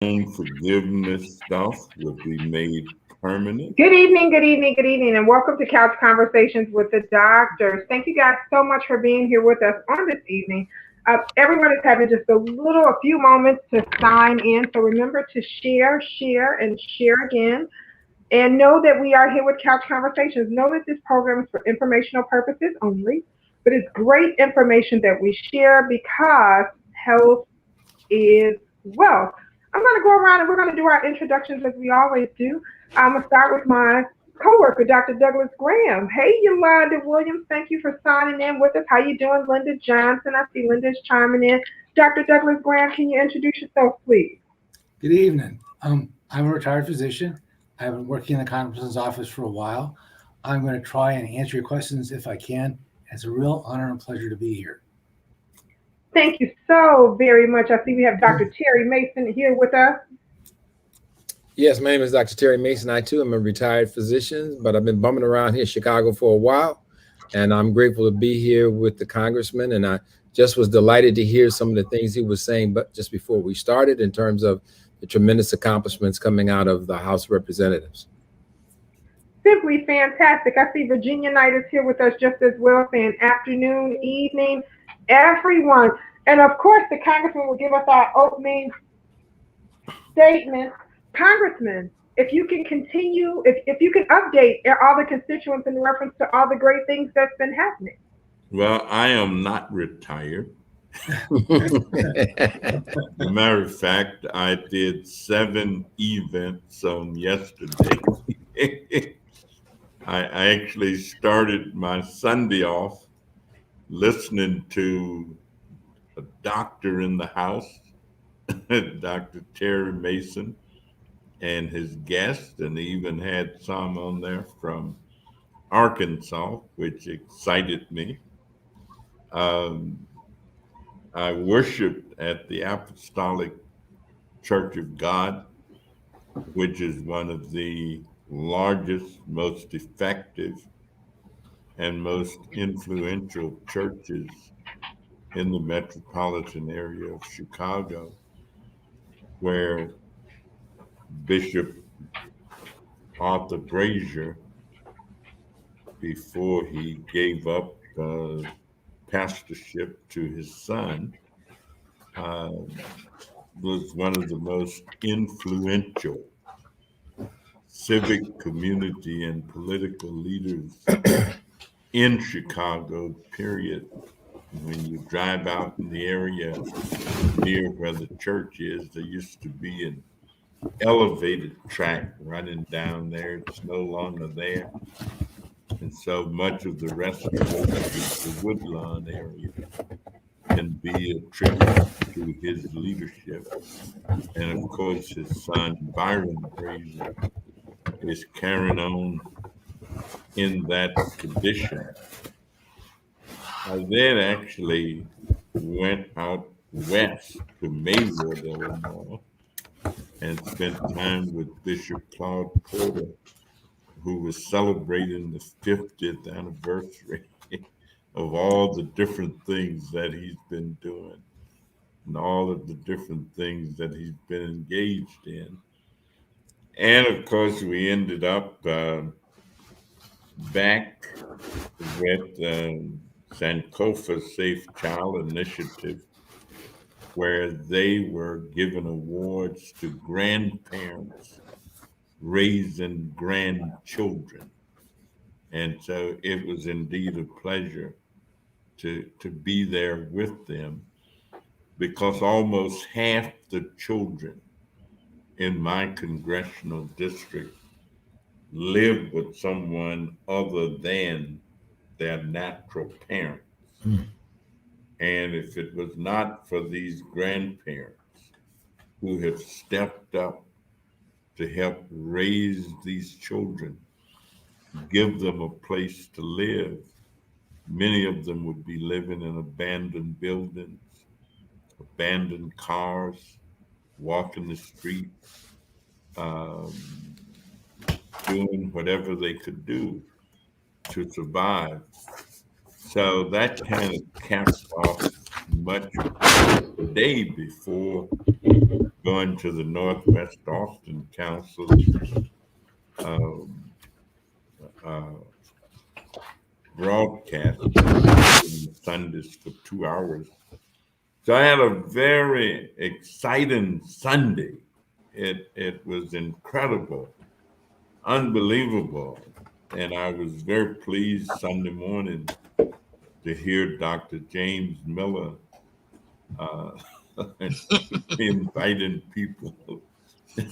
Forgiveness stuff will be made permanent. Good evening, good evening, good evening, and welcome to Couch Conversations with the Doctors. Thank you guys so much for being here with us on this evening. Everyone is having just a few moments to sign in. So remember to share, and share again. And know that we are here with Couch Conversations. Know that this program is for informational purposes only, but it's great information that we share because health is wealth. I'm going to go around and we're going to do our introductions as we always do. I'm going to start with my coworker, Dr. Douglas Graham. Hey, Yolanda Williams, thank you for signing in with us. How you doing, Linda Johnson? I see Linda's chiming in. Dr. Douglas Graham, can you introduce yourself, please? Good evening. I'm a retired physician. I've been working in the congressman's office for a while. I'm going to try and answer your questions if I can. It's a real honor and pleasure to be here. Thank you so very much. I see we have Dr. Terry Mason here with us. Yes, my name is Dr. Terry Mason. I too am a retired physician, but I've been bumming around here in Chicago for a while, and I'm grateful to be here with the congressman. And I just was delighted to hear some of the things he was saying, but just before we started, in terms of the tremendous accomplishments coming out of the House of Representatives. Simply fantastic. I see Virginia Knight is here with us just as well, saying afternoon, evening, everyone. And of course, the congressman will give us our opening statement. Congressman, if you can continue, if you can update all the constituents in reference to all the great things that's been happening. Well, I am not retired. As a matter of fact, I did 7 events on yesterday. I actually started my Sunday off listening to a doctor in the house, Dr. Terry Mason, and his guest, and even had some on there from Arkansas, which excited me. Um, I worshiped at the Apostolic Church of God, which is one of the largest, most effective, and most influential churches in the metropolitan area of Chicago, where Bishop Arthur Brazier, before he gave up pastorship to his son, uh, was one of the most influential civic community and political leaders in Chicago, period. When you drive out in the area near where the church is, there used to be an elevated track running down there. It's no longer there. And so much of the rest of the Woodlawn area can be a tribute to his leadership. And of course, his son, Byron Brazier, is carrying on in that tradition. I then actually went out west to Maywood, Illinois, and spent time with Bishop Claude Porter, who was celebrating the 50th anniversary of all the different things that he's been doing and all of the different things that he's been engaged in. And of course, we ended up back with Sankofa Safe Child Initiative, where they were given awards to grandparents raising grandchildren. And so it was indeed a pleasure to be there with them, because almost half the children in my congressional district live with someone other than their natural parents. And if it was not for these grandparents who have stepped up to help raise these children, give them a place to live, many of them would be living in abandoned buildings, abandoned cars, walking the streets, um, doing whatever they could do to survive. So that kind of caps off much the day before going to the Northwest Austin Council uh, broadcast Sundays for 2 hours. So I had a very exciting Sunday. It was incredible, unbelievable. And I was very pleased Sunday morning to hear Dr. James Miller uh, inviting people to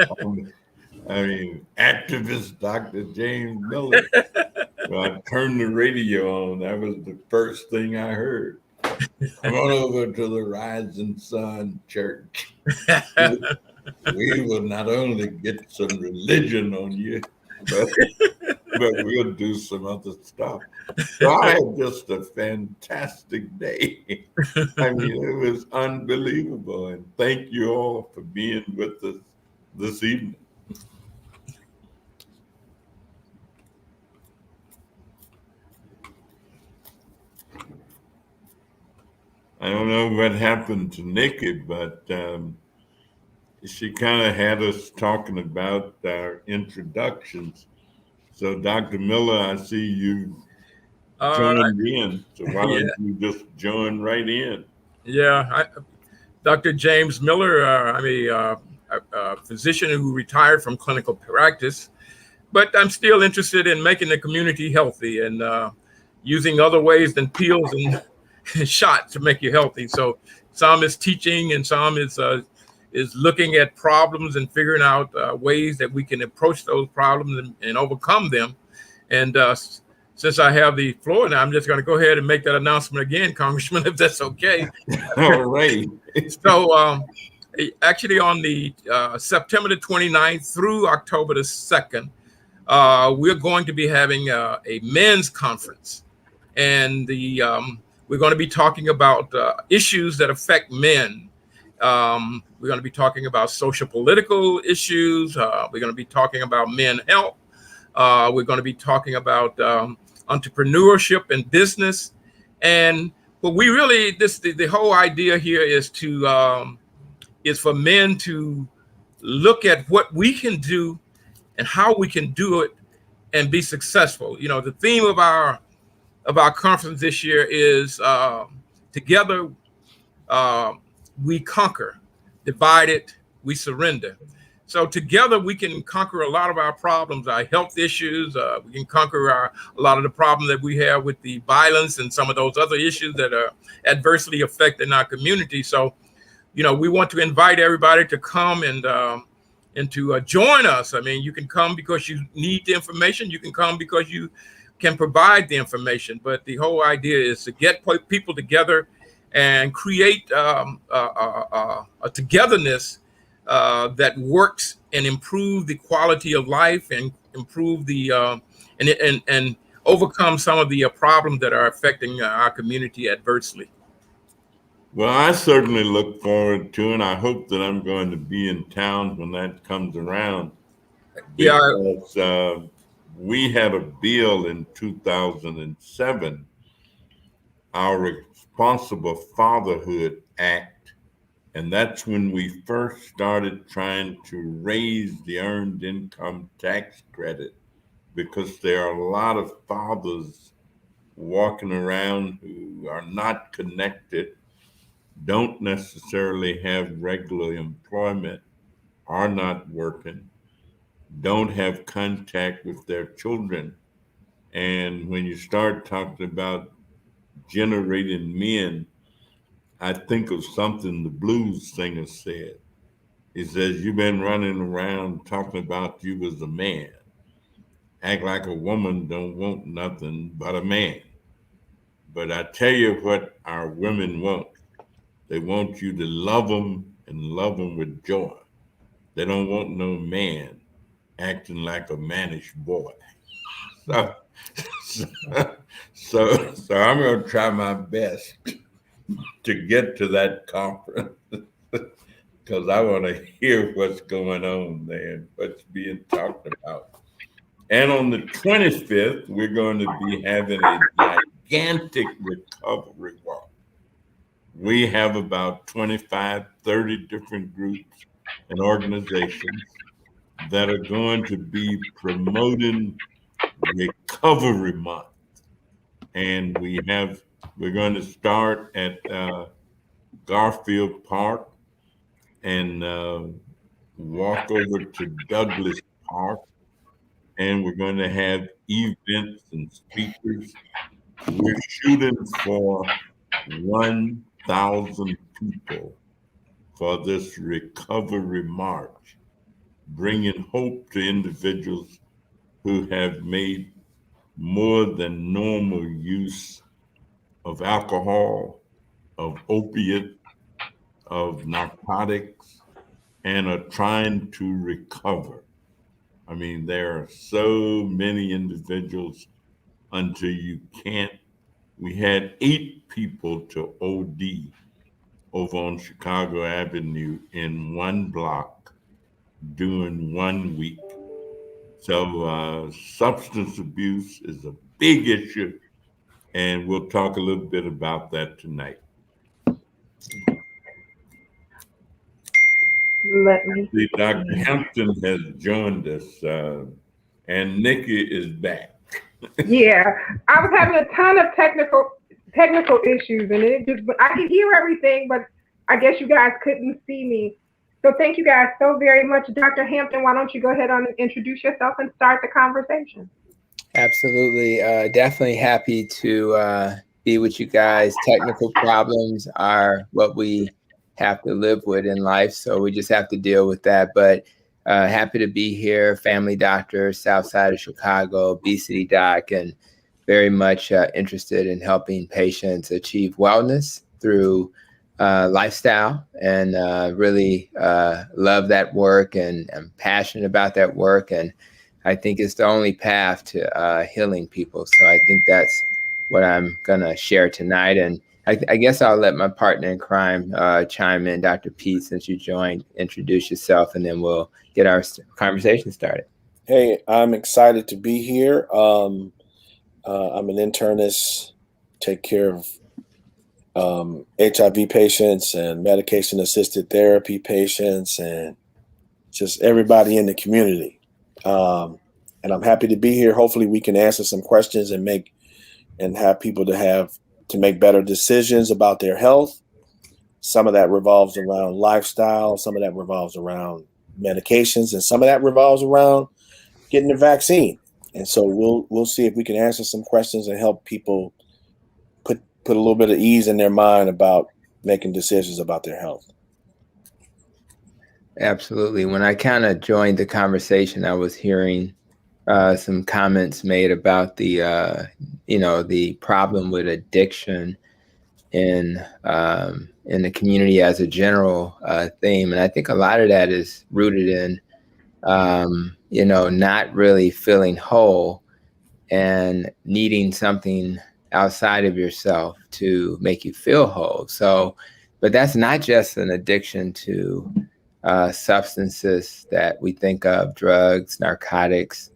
come. I mean, activist Dr. James Miller. Well, I turned the radio on. That was the first thing I heard. Come on over to the Rising Sun Church. We will not only get some religion on you, but we'll do some other stuff. So I had just a fantastic day. I mean, it was unbelievable. And thank you all for being with us this evening. I don't know what happened to Nikki, but she kind of had us talking about our introductions. So, Dr. Miller, I see you joined in. So why don't you just join right in? Yeah, Dr. James Miller, I'm a physician who retired from clinical practice, but I'm still interested in making the community healthy and using other ways than pills and shots to make you healthy. So some is teaching and some is looking at problems and figuring out ways that we can approach those problems and overcome them. And since I have the floor now, I'm just going to go ahead and make that announcement again, Congressman, if that's okay. All right. So actually on the September the 29th through October the 2nd, we're going to be having a men's conference. And we're going to be talking about issues that affect men. We're going to be talking about social political issues. We're going to be talking about men health. We're going to be talking about entrepreneurship and business. And what we really, the whole idea here is for men to look at what we can do and how we can do it and be successful. You know, the theme of our conference this year is together we conquer, divided we surrender. So together we can conquer a lot of our problems, our health issues. We can conquer a lot of the problems that we have with the violence and some of those other issues that are adversely affecting our community. So, you know, we want to invite everybody to come and to join us. I mean, you can come because you need the information. You can come because you can provide the information. But the whole idea is to get people together and create a togetherness that works and improve the quality of life and improve the and overcome some of the problems that are affecting our community adversely. Well, I certainly look forward to it. And I hope that I'm going to be in town when that comes around. Because we had a bill in 2007, our Responsible Fatherhood Act. And that's when we first started trying to raise the earned income tax credit, because there are a lot of fathers walking around who are not connected, don't necessarily have regular employment, are not working, don't have contact with their children. And when you start talking about generating men, I think of something the blues singer said. He says, "You've been running around talking about you as a man. Act like a woman don't want nothing but a man. But I tell you what our women want. They want you to love them and love them with joy. They don't want no man acting like a mannish boy." So I'm going to try my best to get to that conference because I want to hear what's going on there and what's being talked about. And on the 25th, we're going to be having a gigantic recovery walk. We have about 25, 30 different groups and organizations that are going to be promoting Recovery Month. And we're going to start at Garfield Park and walk over to Douglas Park. And we're going to have events and speakers. We're shooting for 1,000 people for this recovery march, bringing hope to individuals who have made more than normal use of alcohol, of opiate, of narcotics, and are trying to recover. I mean, there are so many individuals until you can't. We had 8 people to OD over on Chicago Avenue in one block during 1 week. So substance abuse is a big issue, and we'll talk a little bit about that tonight. Let me See, Dr. Hampton has joined us, and Nikki is back. Yeah, I was having a ton of technical issues, and I could hear everything, but I guess you guys couldn't see me. So thank you guys so very much. Dr. Hampton, why don't you go ahead on and introduce yourself and start the conversation? Absolutely. Definitely happy to be with you guys. Technical problems are what we have to live with in life, so we just have to deal with that. But happy to be here, family doctor, South Side of Chicago, obesity doc, and very much interested in helping patients achieve wellness through lifestyle, and really love that work, and I'm passionate about that work, and I think it's the only path to healing people. So I think that's what I'm gonna share tonight. And I guess I'll let my partner in crime chime in, Dr. Pete, since you joined, introduce yourself, and then we'll get our conversation started. Hey, I'm excited to be here. I'm an internist, take care of HIV patients and medication-assisted therapy patients and just everybody in the community. And I'm happy to be here. Hopefully we can answer some questions and have people to make better decisions about their health. Some of that revolves around lifestyle, some of that revolves around medications, and some of that revolves around getting the vaccine. And so we'll see if we can answer some questions and help people put a little bit of ease in their mind about making decisions about their health. Absolutely. When I kind of joined the conversation, I was hearing some comments made about the problem with addiction in the community as a general theme, and I think a lot of that is rooted in not really feeling whole and needing something outside of yourself to make you feel whole. So, but that's not just an addiction to substances that we think of, drugs, narcotics,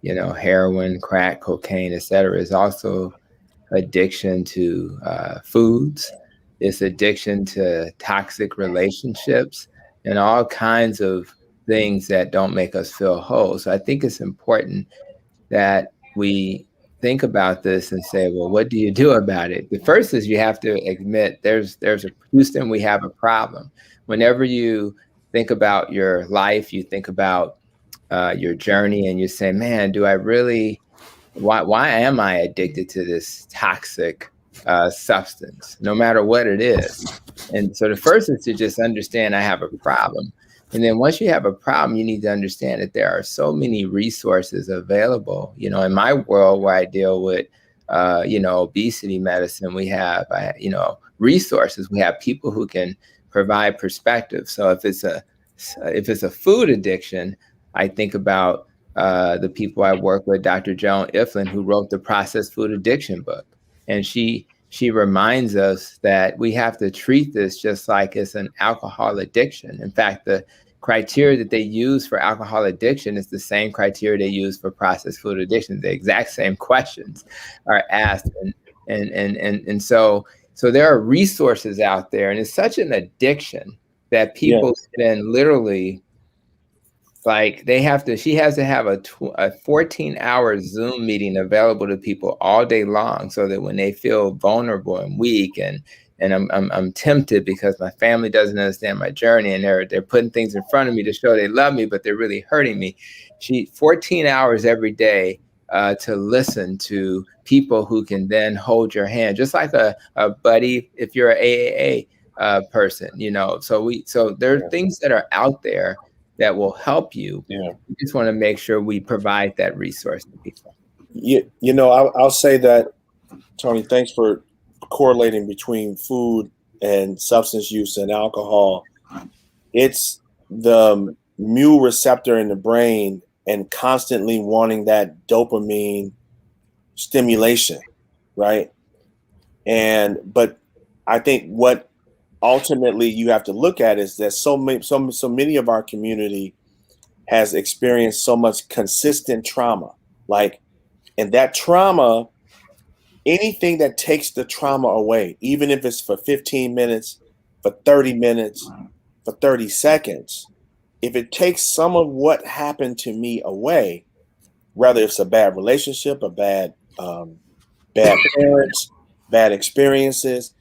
heroin, crack, cocaine, et cetera. Is also addiction to foods. It's addiction to toxic relationships and all kinds of things that don't make us feel whole. So I think it's important that we think about this and say, well, what do you do about it? The first is you have to admit Houston, we have a problem. Whenever you think about your life, you think about your journey, and you say, man, do I really, why am I addicted to this toxic substance, no matter what it is? And so the first is to just understand I have a problem. And then once you have a problem, you need to understand that there are so many resources available. In my world where I deal with, obesity medicine, we have, resources. We have people who can provide perspective. So if it's a food addiction, I think about the people I work with, Dr. Joan Iflin, who wrote the Processed Food Addiction book. And she reminds us that we have to treat this just like it's an alcohol addiction. In fact, the criteria that they use for alcohol addiction is the same criteria they use for processed food addiction. The exact same questions are asked. And so So there are resources out there, and it's such an addiction that people then literally, like, she has to have a 14-hour Zoom meeting available to people all day long, so that when they feel vulnerable and weak and I'm tempted because my family doesn't understand my journey, and they're putting things in front of me to show they love me, but they're really hurting me. 14 hours every day to listen to people who can then hold your hand, just like a buddy if you're an AAA person, you know. So there are things that are out there that will help you. Yeah. We just want to make sure we provide that resource to people. You know, I'll say that, Tony, thanks for correlating between food and substance use and alcohol. It's the mu receptor in the brain and constantly wanting that dopamine stimulation, right? But I think what ultimately you have to look at is that so many of our community has experienced so much consistent trauma, and that trauma, anything that takes the trauma away, even if it's for 15 minutes, for 30 minutes, for 30 seconds, if it takes some of what happened to me away, whether it's a bad relationship, a bad parents, bad experiences.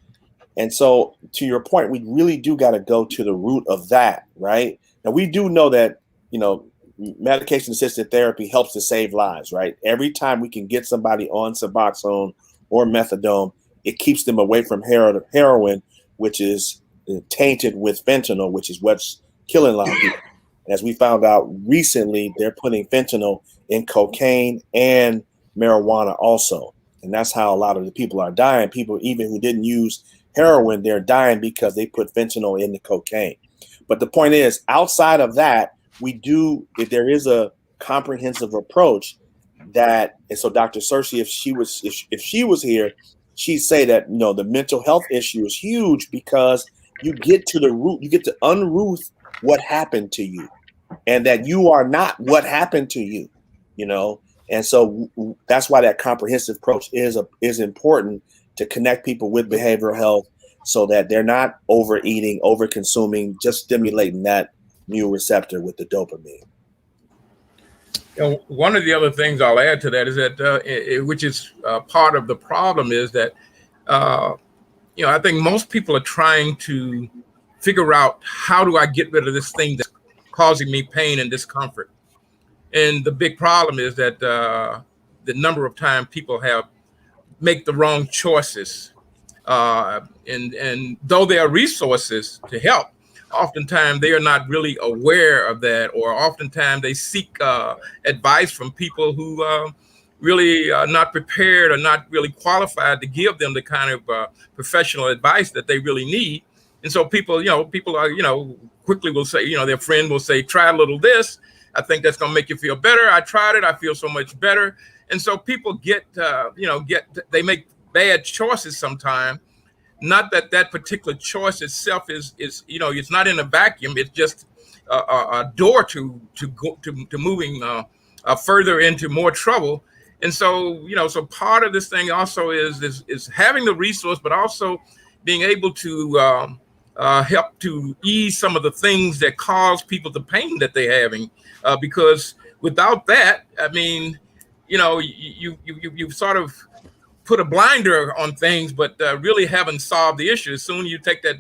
And so, to your point, we really do got to go to the root of that, right? Now, we do know that, you know, medication-assisted therapy helps to save lives, right? Every time we can get somebody on Suboxone or methadone, it keeps them away from heroin, which is tainted with fentanyl, which is what's killing a lot of people. As we found out recently, they're putting fentanyl in cocaine and marijuana also. And that's how a lot of the people are dying. People even who didn't use heroin, they're dying because they put fentanyl in the cocaine. But the point is, outside of that, if there is a comprehensive approach that, and so Dr. Searcy, if she was here, she'd say that, you know, the mental health issue is huge because you get to the root, you get to unroot what happened to you, and that you are not what happened to you, you know. And so that's why that comprehensive approach is important, to connect people with behavioral health so that they're not overeating, over consuming, just stimulating that mu receptor with the dopamine. You know, one of the other things I'll add to that is that, which is part of the problem, is that, you know, I think most people are trying to figure out, how do I get rid of this thing that's causing me pain and discomfort? And the big problem is that the number of times people make the wrong choices. And though there are resources to help, oftentimes they are not really aware of that, or oftentimes they seek advice from people who really are not prepared or not really qualified to give them the kind of professional advice that they really need. And so people are, quickly will say, their friend will say, try a little this. I think that's going to make you feel better. I tried it. I feel so much better. And so people they make bad choices sometimes. Not that particular choice itself is it's not in a vacuum. It's just a door to moving further into more trouble. And so, so part of this thing also is having the resource, but also being able to help to ease some of the things that cause people the pain that they're having. Because without that, I mean, you sort of put a blinder on things, but really haven't solved the issue. As soon as you take that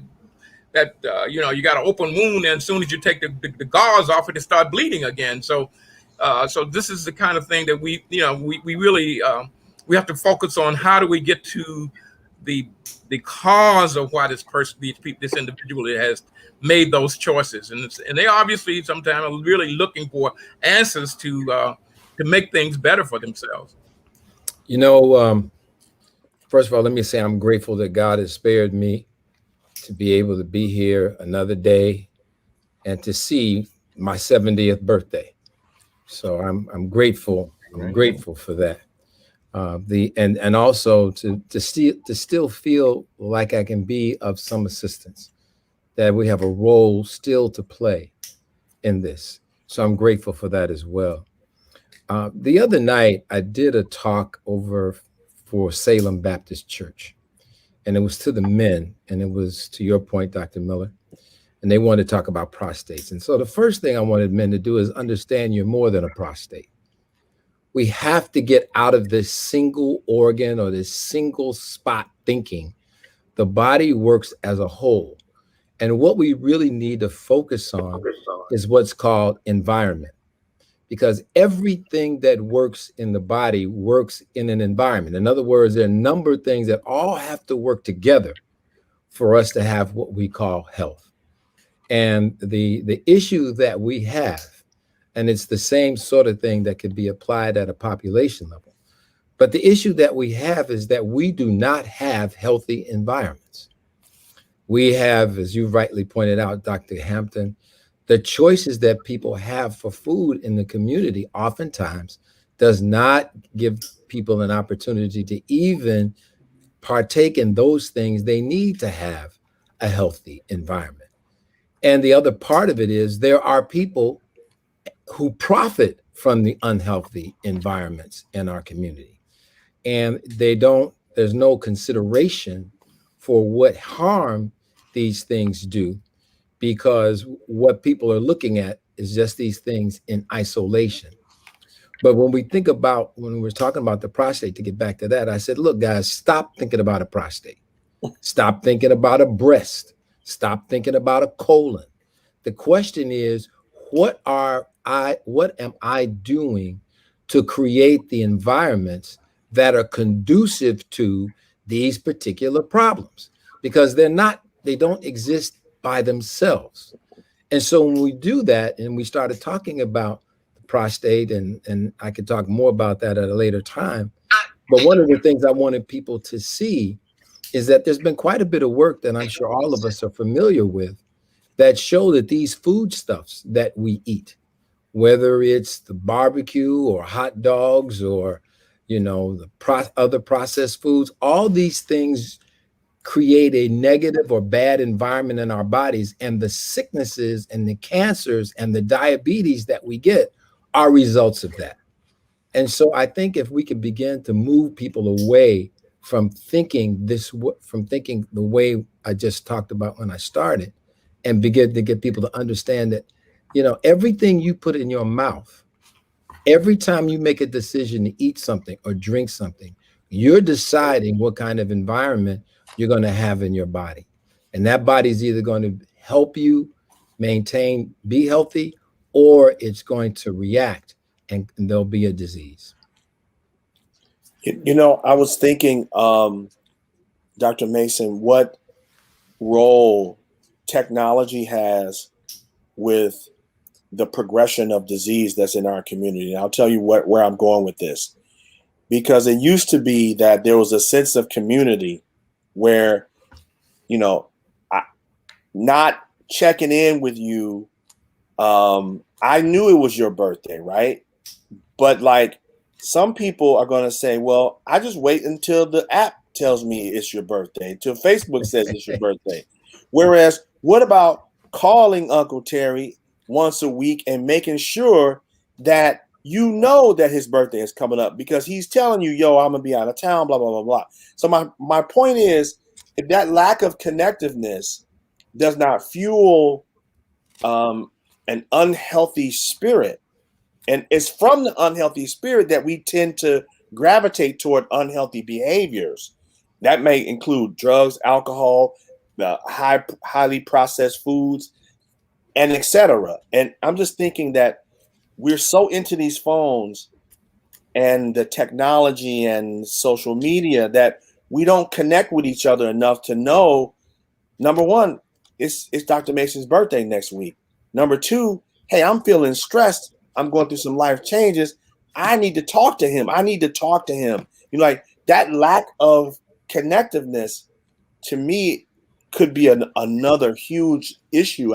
you got an open wound, and as soon as you take the gauze off, it start bleeding again. So this is the kind of thing that we really we have to focus on. How do we get to the cause of why this individual has made those choices, and they obviously sometimes are really looking for answers to make things better for themselves. First of all, let me say I'm grateful that God has spared me to be able to be here another day and to see my 70th birthday. So I'm grateful. I'm grateful for that. And also to still feel like I can be of some assistance, that we have a role still to play in this. So I'm grateful for that as well. The other night I did a talk over for Salem Baptist Church, and it was to the men, and it was to your point, Dr. Miller, and they wanted to talk about prostates. And so the first thing I wanted men to do is understand you're more than a prostate. We have to get out of this single organ or this single spot thinking. The body works as a whole. And what we really need to focus on is what's called environment, because everything that works in the body works in an environment. In other words, there are a number of things that all have to work together for us to have what we call health. And the issue that we have, and it's the same sort of thing that could be applied at a population level, but the issue that we have is that we do not have healthy environments. We have, as you rightly pointed out, Dr. Hampton, the choices that people have for food in the community oftentimes does not give people an opportunity to even partake in those things they need to have a healthy environment. And the other part of it is there are people who profit from the unhealthy environments in our community. And there's no consideration for what harm these things do, because what people are looking at is just these things in isolation. But when we're talking about the prostate, to get back to that, I said, look, guys, stop thinking about a prostate. Stop thinking about a breast. Stop thinking about a colon. The question is, what am I doing to create the environments that are conducive to these particular problems? Because they don't exist by themselves. And so when we do that, and we started talking about the prostate, and I could talk more about that at a later time, but one of the things I wanted people to see is that there's been quite a bit of work that I'm sure all of us are familiar with that show that these foodstuffs that we eat, whether it's the barbecue or hot dogs or, other processed foods, all these things create a negative or bad environment in our bodies, and the sicknesses and the cancers and the diabetes that we get are results of that. And so I think if we could begin to move people away from thinking the way I just talked about when I started, and begin to get people to understand that, everything you put in your mouth, every time you make a decision to eat something or drink something, you're deciding what kind of environment you're going to have in your body. And that body is either going to help you be healthy, or it's going to react and there'll be a disease. I was thinking, Dr. Mason, what role technology has with the progression of disease that's in our community. And I'll tell you where I'm going with this, because it used to be that there was a sense of community where, not checking in with you. I knew it was your birthday, right? But like, some people are going to say, well, I just wait until the app tells me it's your birthday, until Facebook says it's your birthday. Whereas, what about calling Uncle Terry once a week and making sure that that his birthday is coming up, because he's telling you, yo, I'm going to be out of town, blah, blah, blah, blah. So my point is, if that lack of connectiveness does not fuel an unhealthy spirit, and it's from the unhealthy spirit that we tend to gravitate toward unhealthy behaviors. That may include drugs, alcohol, highly processed foods, and etc. And I'm just thinking that we're so into these phones and the technology and social media that we don't connect with each other enough to know, number one, it's Dr. Mason's birthday next week. Number two, hey, I'm feeling stressed. I'm going through some life changes. I need to talk to him. Like, that lack of connectiveness, to me, could be another huge issue.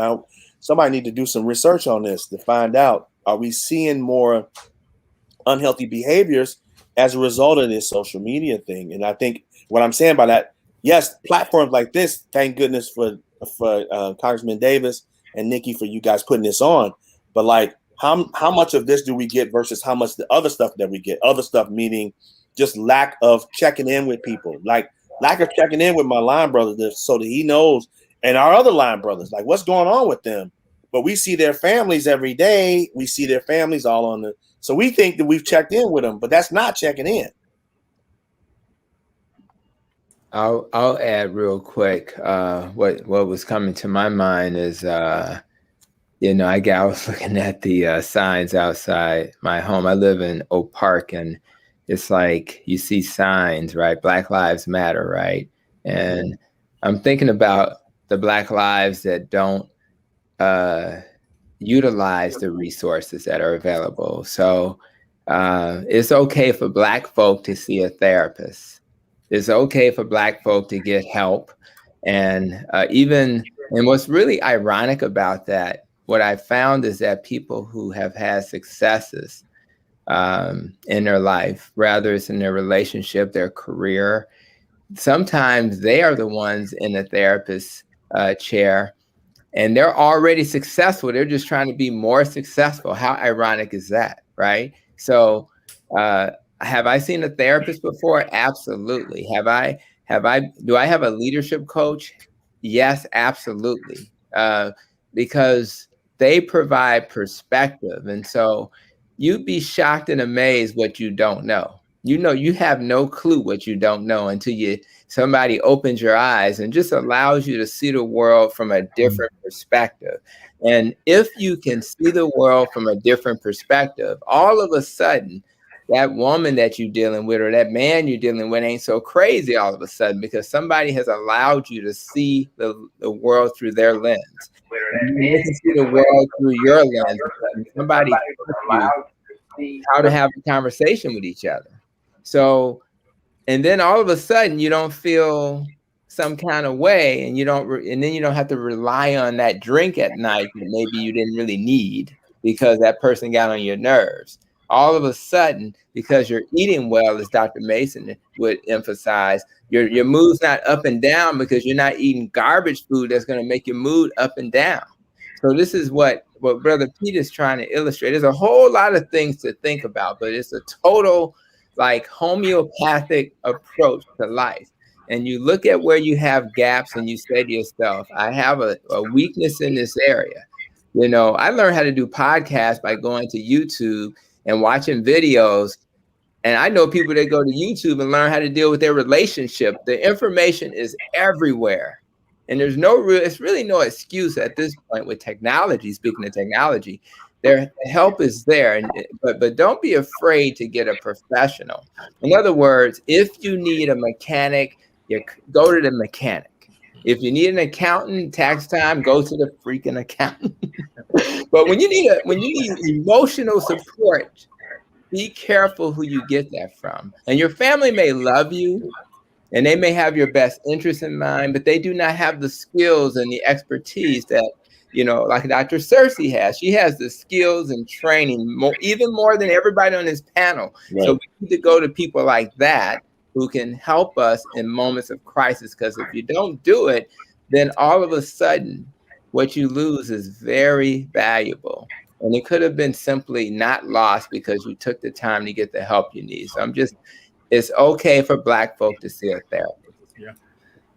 Somebody need to do some research on this to find out, are we seeing more unhealthy behaviors as a result of this social media thing? And I think what I'm saying by that, yes, platforms like this, thank goodness for Congressman Davis and Nikki for you guys putting this on. But like, how much of this do we get versus how much the other stuff that we get? Other stuff meaning just lack of checking in with people. Like, lack of checking in with my line brothers so that he knows, and our other line brothers, like what's going on with them. But we see their families every day. We see their families all on the, so we think that we've checked in with them, but that's not checking in. I'll add real quick. What was coming to my mind is, I was looking at the signs outside my home. I live in Oak Park, and it's like you see signs, right? Black Lives Matter, right? And I'm thinking about the Black lives that don't utilize the resources that are available. So it's okay for Black folk to see a therapist. It's okay for Black folk to get help. And what's really ironic about that, what I found is that people who have had successes in their life, whether it's in their relationship, their career, sometimes they are the ones in the therapist chair, and they're already successful. They're just trying to be more successful. How ironic is that, right? So have I seen a therapist before? Absolutely. Do I have a leadership coach? Yes, absolutely. Because they provide perspective. And so you'd be shocked and amazed what you don't know. You have no clue what you don't know until somebody opens your eyes and just allows you to see the world from a different perspective. And if you can see the world from a different perspective, all of a sudden, that woman that you're dealing with or that man you're dealing with ain't so crazy all of a sudden, because somebody has allowed you to see the world through their lens. You can see the world through your lens. Somebody taught you how to have a conversation with each other. So, and then all of a sudden you don't feel some kind of way, and then you don't have to rely on that drink at night that maybe you didn't really need because that person got on your nerves. All of a sudden, because you're eating well, as Dr. Mason would emphasize, your mood's not up and down because you're not eating garbage food that's going to make your mood up and down. So this is what Brother Pete is trying to illustrate. There's a whole lot of things to think about, but it's a total like homeopathic approach to life. And you look at where you have gaps and you say to yourself, I have a weakness in this area. I learned how to do podcasts by going to YouTube and watching videos. And I know people that go to YouTube and learn how to deal with their relationship. The information is everywhere. And it's really no excuse at this point with technology. Speaking of technology, their help is there. But don't be afraid to get a professional. In other words, if you need a mechanic, you go to the mechanic. If you need an accountant, tax time, go to the freaking accountant. But when you need emotional support, be careful who you get that from. And your family may love you and they may have your best interest in mind, but they do not have the skills and the expertise that, like Dr. Cersei has. She has the skills and training even more than everybody on this panel. Right. So we need to go to people like that who can help us in moments of crisis, because if you don't do it, then all of a sudden what you lose is very valuable. And it could have been simply not lost because you took the time to get the help you need. So it's okay for Black folk to see a therapist. Yeah.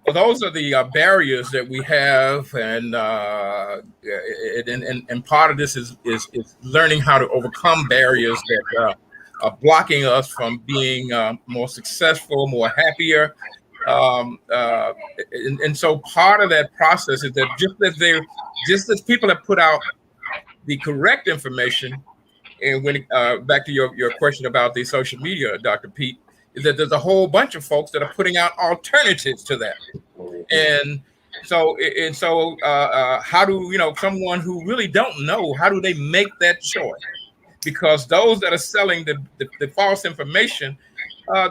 Well, those are the barriers that we have. And part of this is learning how to overcome barriers that are blocking us from being more successful, more happier. And so part of that process is that just as people have put out the correct information, and when back to your question about the social media, Dr. Pete, is that there's a whole bunch of folks that are putting out alternatives to that. And so how do someone who really don't know, how do they make that choice? Because those that are selling the false information,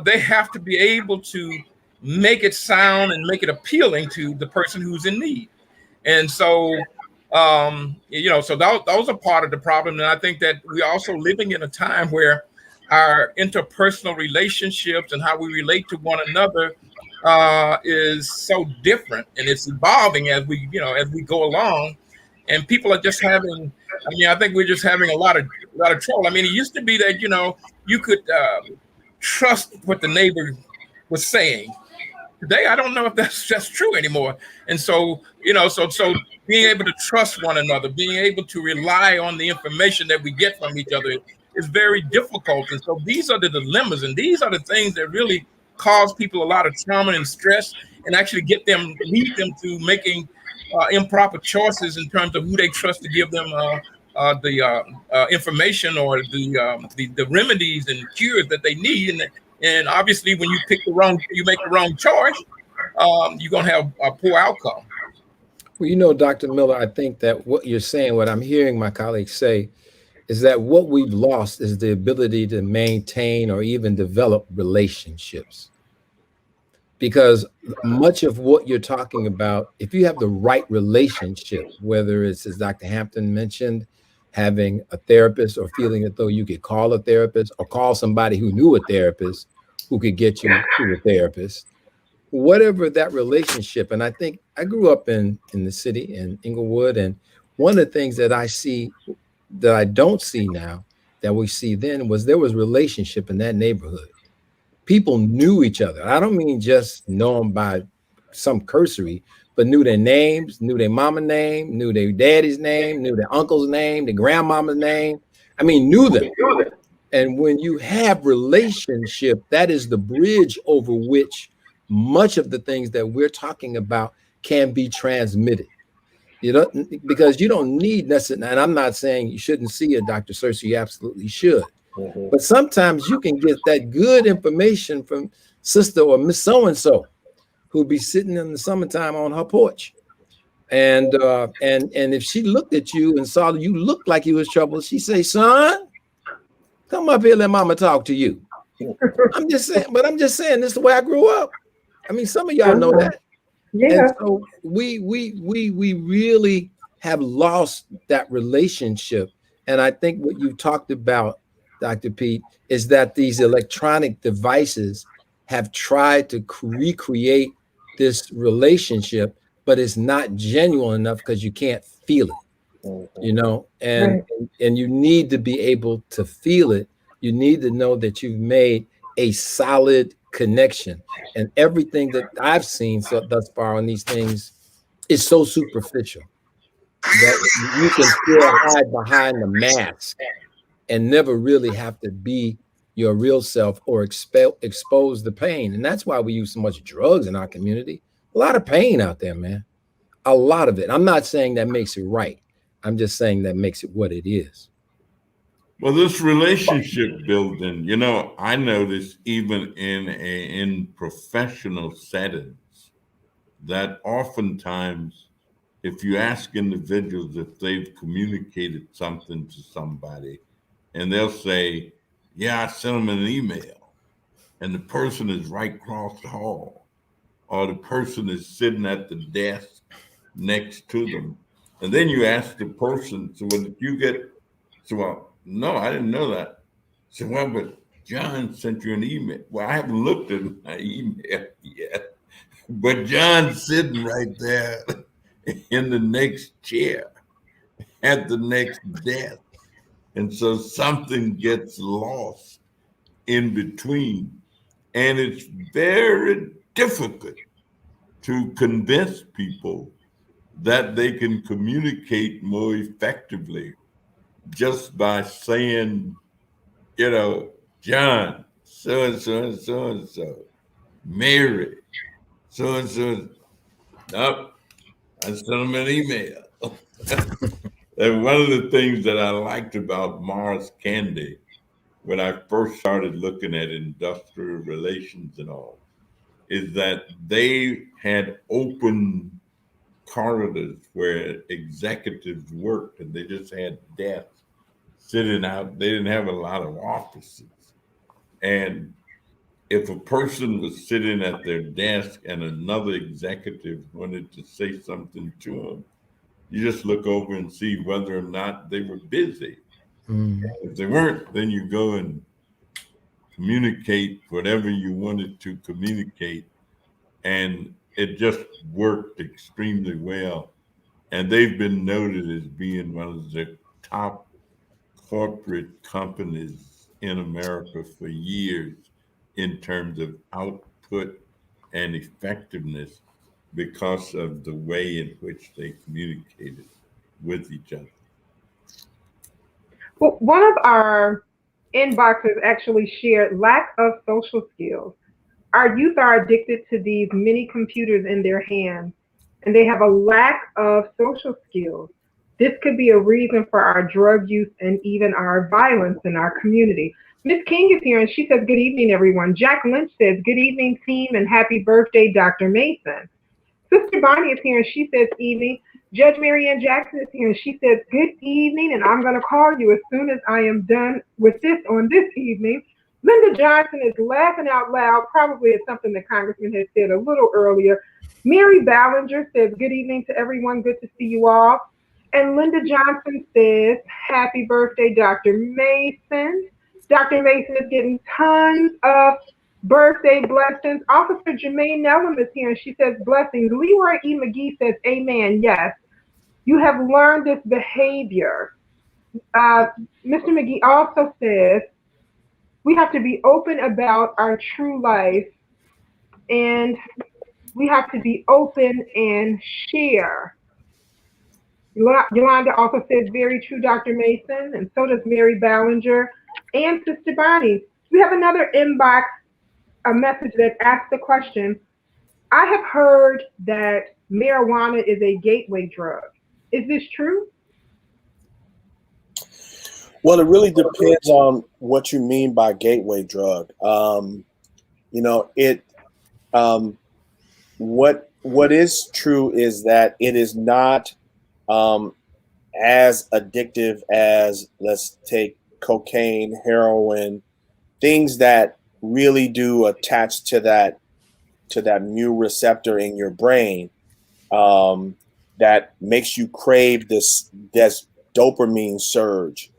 they have to be able to make it sound and make it appealing to the person who's in need. And so so those are part of the problem. And I think that we're also living in a time where our interpersonal relationships and how we relate to one another is so different, and it's evolving as we go along. And people are just having, I think we're just having a lot of trouble. It used to be that, you could trust what the neighbor was saying. Today, I don't know if that's true anymore. And so, so being able to trust one another, being able to rely on the information that we get from each other is very difficult. And so these are the dilemmas, and these are the things that really cause people a lot of trauma and stress, and actually lead them to making improper choices in terms of who they trust to give them the information or the remedies and cures that they need. And obviously, when you make the wrong choice, you're gonna have a poor outcome. Well, Dr. Miller, I think that what you're saying, what I'm hearing my colleagues say, is that what we've lost is the ability to maintain or even develop relationships. Because much of what you're talking about, if you have the right relationship, whether it's, as Dr. Hampton mentioned, having a therapist or feeling as though you could call a therapist or call somebody who knew a therapist who could get you to a therapist, whatever that relationship. And I think I grew up in the city in Inglewood, and one of the things that I see that I don't see now that we see then was there was relationship in that neighborhood. People knew each other. I don't mean just know them by some cursory, but knew their names, knew their mama name, knew their daddy's name, knew their uncle's name, their grandmama's name. I mean, knew them. And when you have relationship, that is the bridge over which much of the things that we're talking about can be transmitted. Because you don't need necessarily, and I'm not saying you shouldn't see a Dr. Cersei, you absolutely should. Mm-hmm. But sometimes you can get that good information from sister or Miss So-and-so who'd be sitting in the summertime on her porch. And if she looked at you and saw you looked like you was trouble, she say, son, come up here, let mama talk to you. I'm just saying this is the way I grew up. I mean, some of y'all know that. Yeah. And so we really have lost that relationship. And I think what you talked about, Dr. Pete, is that these electronic devices have tried to recreate this relationship, but it's not genuine enough because you can't feel it, and you need to be able to feel it. You need to know that you've made a solid connection. And everything that I've seen thus far on these things is so superficial that you can still hide behind the mask and never really have to be your real self or expose the pain. And that's why we use so much drugs in our community. A lot of pain out there, man. A lot of it. I'm not saying that makes it right. I'm just saying that makes it what it is. Well, this relationship building, I notice even in professional settings that oftentimes if you ask individuals if they've communicated something to somebody, and they'll say, yeah, I sent them an email, and the person is right across the hall, or the person is sitting at the desk next to them. And then you ask the person, so what did you get? So, well, no, I didn't know that. So, well, but John sent you an email. Well, I haven't looked at my email yet, but John's sitting right there in the next chair at the next desk. And so something gets lost in between. And it's very difficult to convince people that they can communicate more effectively just by saying, John, so and so and so and so, Mary, so and so. Nope, I sent them an email. And one of the things that I liked about Mars Candy when I first started looking at industrial relations and all is that they had open corridors where executives worked, and they just had desks sitting out. They didn't have a lot of offices. And if a person was sitting at their desk and another executive wanted to say something to them, you just look over and see whether or not they were busy. If they weren't, then you go and communicate whatever you wanted to communicate. And it just worked extremely well. And they've been noted as being one of the top corporate companies in America for years in terms of output and effectiveness because of the way in which they communicated with each other. Well, one of our inboxes actually shared lack of social skills. Our youth are addicted to these mini computers in their hands, and they have a lack of social skills. This could be a reason for our drug use and even our violence in our community. Miss King is here, and she says, "Good evening, everyone." Jack Lynch says, "Good evening, team, and happy birthday, Dr. Mason." Sister Bonnie is here, and she says, "Evening." Judge Marianne Jackson is here, and she says, "Good evening, and I'm going to call you as soon as I am done with this on this evening." Linda Johnson is laughing out loud, probably at something the Congressman had said a little earlier. Mary Ballinger says, "Good evening to everyone. Good to see you all." And Linda Johnson says, "Happy birthday, Dr. Mason." Dr. Mason is getting tons of birthday blessings. Officer Jermaine Nellam is here, and she says, "Blessings." Leroy E. McGee says, "Amen. Yes, you have learned this behavior." Mr. McGee also says, "We have to be open about our true life, and we have to be open and share." Yolanda also says, "Very true, Dr. Mason," and so does Mary Ballinger and Sister Bonnie. We have another inbox, a message that asks the question, "I have heard that marijuana is a gateway drug. Is this true?" Well, it really depends on what you mean by gateway drug. You know, what is true is that it is not as addictive as, let's take cocaine, heroin, things that really do attach to that mu receptor in your brain, that makes you crave this dopamine surge.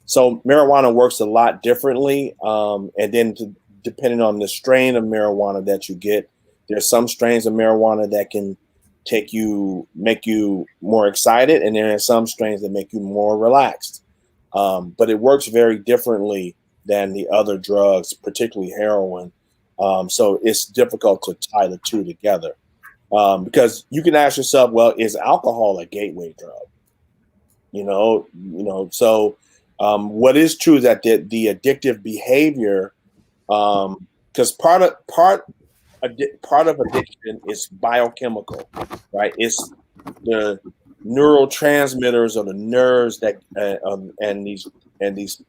So marijuana works a lot differently, and then depending on the strain of marijuana that you get, there's some strains of marijuana that can make you more excited, and there are some strains that make you more relaxed. But it works very differently than the other drugs, particularly heroin. So it's difficult to tie the two together, because you can ask yourself, well, is alcohol a gateway drug? So what is true is that the addictive behavior, because part of addiction is biochemical, right? It's the neurotransmitters or the nerves that and these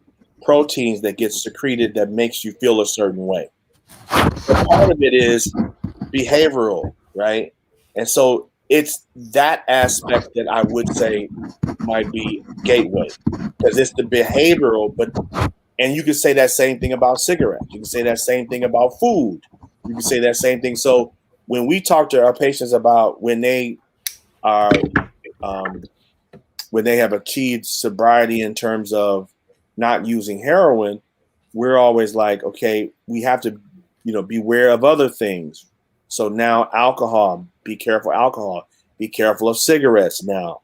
proteins that get secreted that makes you feel a certain way. But part of it is behavioral, right? And so it's that aspect that I would say might be gateway, because it's the behavioral. And you can say that same thing about cigarettes. You can say that same thing about food. You can say that same thing. So when we talk to our patients about when they have achieved sobriety in terms of not using heroin, we're always like, okay, we have to, beware of other things. So now alcohol, be careful alcohol, be careful of cigarettes now,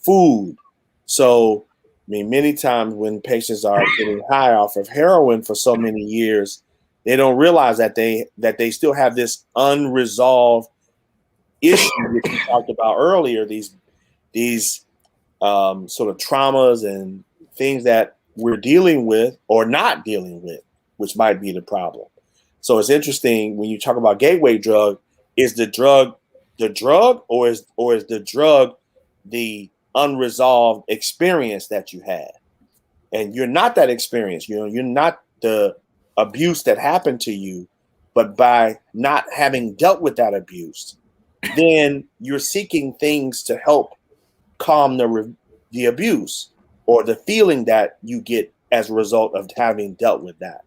food. So, I mean, many times when patients are getting high off of heroin for so many years, they don't realize that they still have this unresolved issue which we talked about earlier. These sort of traumas and things that we're dealing with or not dealing with, which might be the problem. So it's interesting when you talk about gateway drug. Is the drug the drug, or is the drug the unresolved experience that you had? And you're not that experience. You're not the abuse that happened to you, but by not having dealt with that abuse, then you're seeking things to help calm the abuse or the feeling that you get as a result of having dealt with that.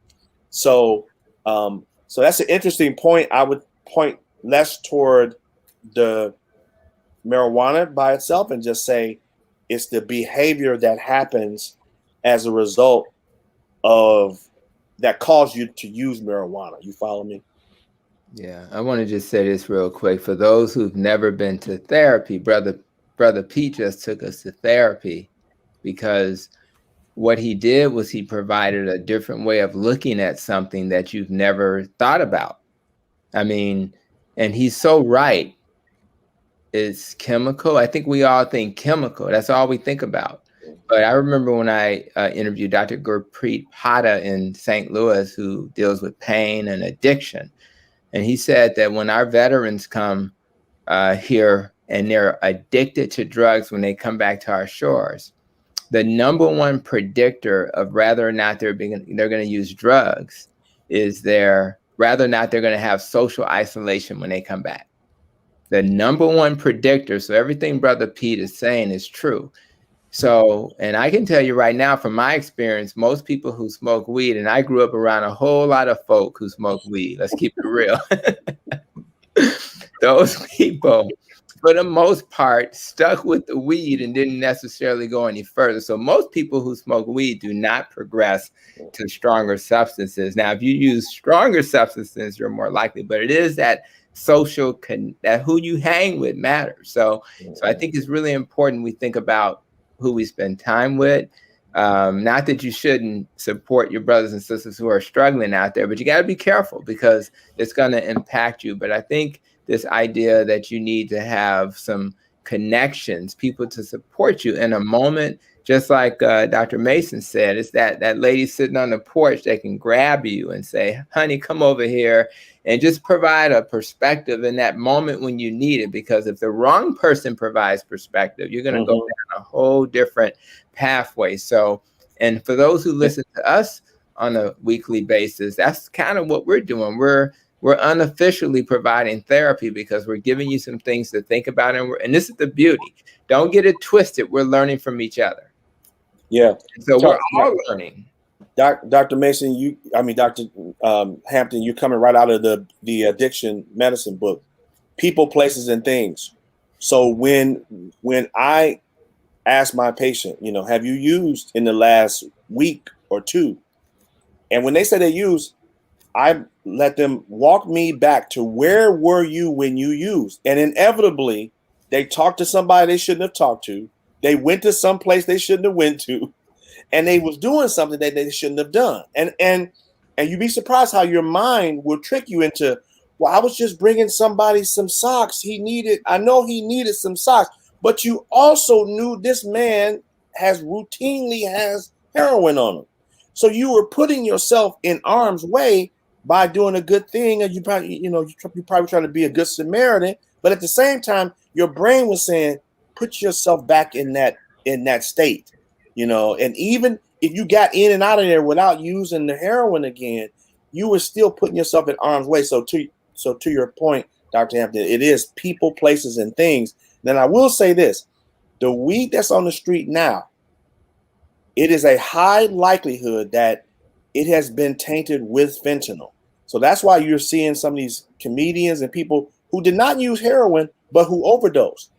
So that's an interesting point. I would point less toward the marijuana by itself and just say it's the behavior that happens as a result of that caused you to use marijuana. You follow me? Yeah, I want to just say this real quick. For those who've never been to therapy, Brother Pete just took us to therapy, because what he did was he provided a different way of looking at something that you've never thought about. I mean, and he's so right. It's chemical. I think we all think chemical. That's all we think about. But I remember when I interviewed Dr. Gurpreet Pata in St. Louis, who deals with pain and addiction. And he said that when our veterans come here and they're addicted to drugs when they come back to our shores, the number one predictor of whether or not they're going to use drugs is whether or not they're going to have social isolation when they come back. The number one predictor. So everything Brother Pete is saying is true. So, and I can tell you right now from my experience, most people who smoke weed, and I grew up around a whole lot of folk who smoke weed. Let's keep it real. Those people, for the most part, stuck with the weed and didn't necessarily go any further. So most people who smoke weed do not progress to stronger substances. Now, if you use stronger substances, you're more likely, but it is that social that who you hang with matters. So I think it's really important we think about who we spend time with. Not that you shouldn't support your brothers and sisters who are struggling out there, but you got to be careful because it's going to impact you. But I think this idea that you need to have some connections, people to support you in a moment, just like Dr. Mason said, it's that lady sitting on the porch that can grab you and say, honey, come over here, and just provide a perspective in that moment when you need it. Because if the wrong person provides perspective, you're going to go down a whole different pathway. So, and for those who listen to us on a weekly basis, that's kind of what we're doing. We're unofficially providing therapy because we're giving you some things to think about. And this is the beauty. Don't get it twisted. We're learning from each other. Yeah. So we're all learning. Dr. Mason, Dr. Hampton, you're coming right out of the addiction medicine book, People, Places, and Things. So when I ask my patient, have you used in the last week or two? And when they say they use, I let them walk me back to where were you when you used? And inevitably, they talked to somebody they shouldn't have talked to. They went to some place they shouldn't have went to. And they was doing something that they shouldn't have done. And you'd be surprised how your mind will trick you into, well, I was just bringing somebody some socks. I know he needed some socks, but you also knew this man routinely has heroin on him. So you were putting yourself in harm's way by doing a good thing. And you're probably trying to be a good Samaritan, but at the same time, your brain was saying, put yourself back in that state. And even if you got in and out of there without using the heroin again, you were still putting yourself in harm's way. So to your point, Dr. Hampton, it is people, places, and things. Then I will say this, the weed that's on the street now, it is a high likelihood that it has been tainted with fentanyl. So that's why you're seeing some of these comedians and people who did not use heroin, but who overdosed.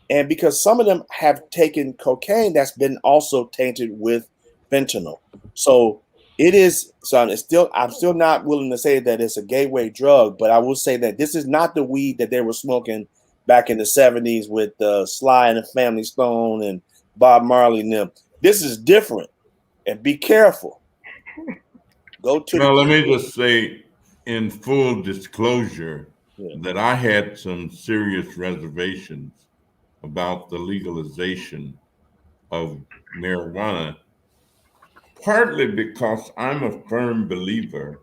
And because some of them have taken cocaine that's been also tainted with fentanyl. So I'm still not willing to say that it's a gateway drug, but I will say that this is not the weed that they were smoking back in the 70s with Sly and the Family Stone and Bob Marley and them. This is different, and be careful. Let me just say in full disclosure that I had some serious reservations about the legalization of marijuana, partly because I'm a firm believer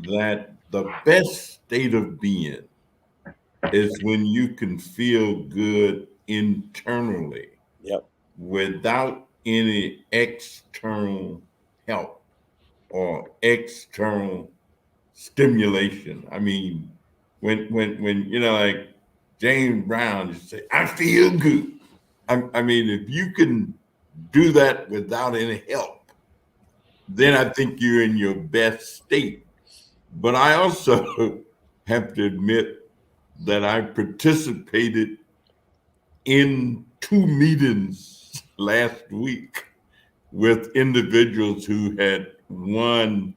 that the best state of being is when you can feel good internally without any external help or external stimulation. I mean, when like James Brown used to say, I feel good. I mean, if you can do that without any help, then I think you're in your best state. But I also have to admit that I participated in 2 meetings last week with individuals who had won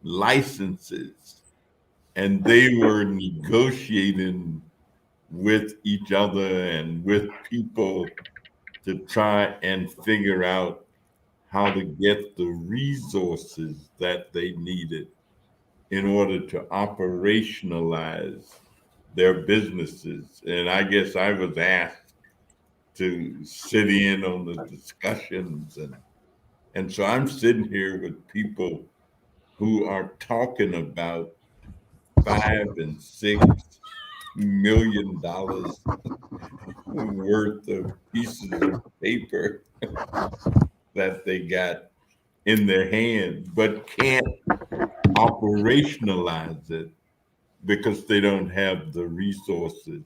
licenses, and they were negotiating with each other and with people to try and figure out how to get the resources that they needed in order to operationalize their businesses. And I guess I was asked to sit in on the discussions. And so I'm sitting here with people who are talking about $5 and $6 million worth of pieces of paper that they got in their hands, but can't operationalize it because they don't have the resources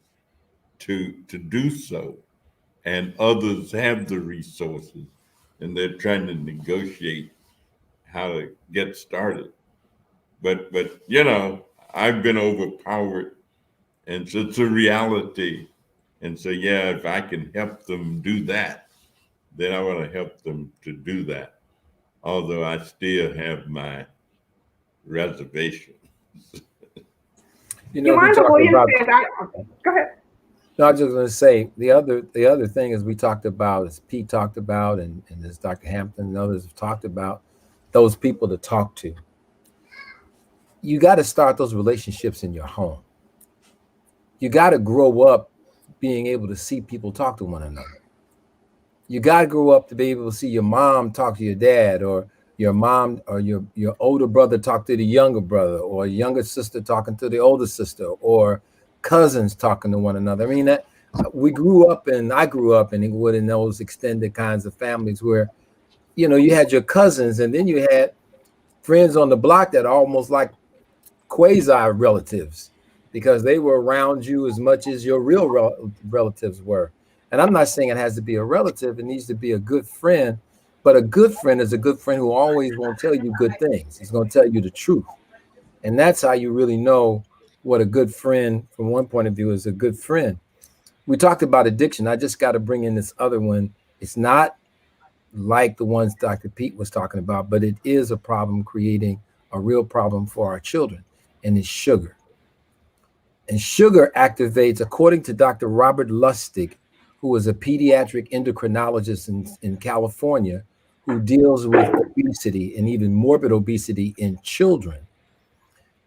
to do so. And others have the resources and they're trying to negotiate how to get started. But I've been overpowered, and so it's a reality. And so yeah, if I can help them do that, then I want to help them to do that. Although I still have my reservation. You know, we Yolanda talked Williams about. says, go ahead. No, I was just going to say the other thing is we talked about, as Pete talked about, and as Dr. Hampton and others have talked about, those people to talk to. You got to start those relationships in your home. You got to grow up being able to see people talk to one another. You got to grow up to be able to see your mom talk to your dad, or your mom or your older brother talk to the younger brother, or younger sister talking to the older sister, or cousins talking to one another. I mean, that I grew up in Inglewood in those extended kinds of families where, you had your cousins, and then you had friends on the block that are almost like quasi relatives, because they were around you as much as your real relatives were. And I'm not saying it has to be a relative, it needs to be a good friend, but a good friend is a good friend who always won't tell you good things. He's going to tell you the truth. And that's how you really know what a good friend, from one point of view, is a good friend. We talked about addiction. I just got to bring in this other one. It's not like the ones Dr. Pete was talking about, but it is a problem, creating a real problem for our children, and it's sugar. And sugar activates, according to Dr. Robert Lustig, who is a pediatric endocrinologist in California, who deals with obesity and even morbid obesity in children,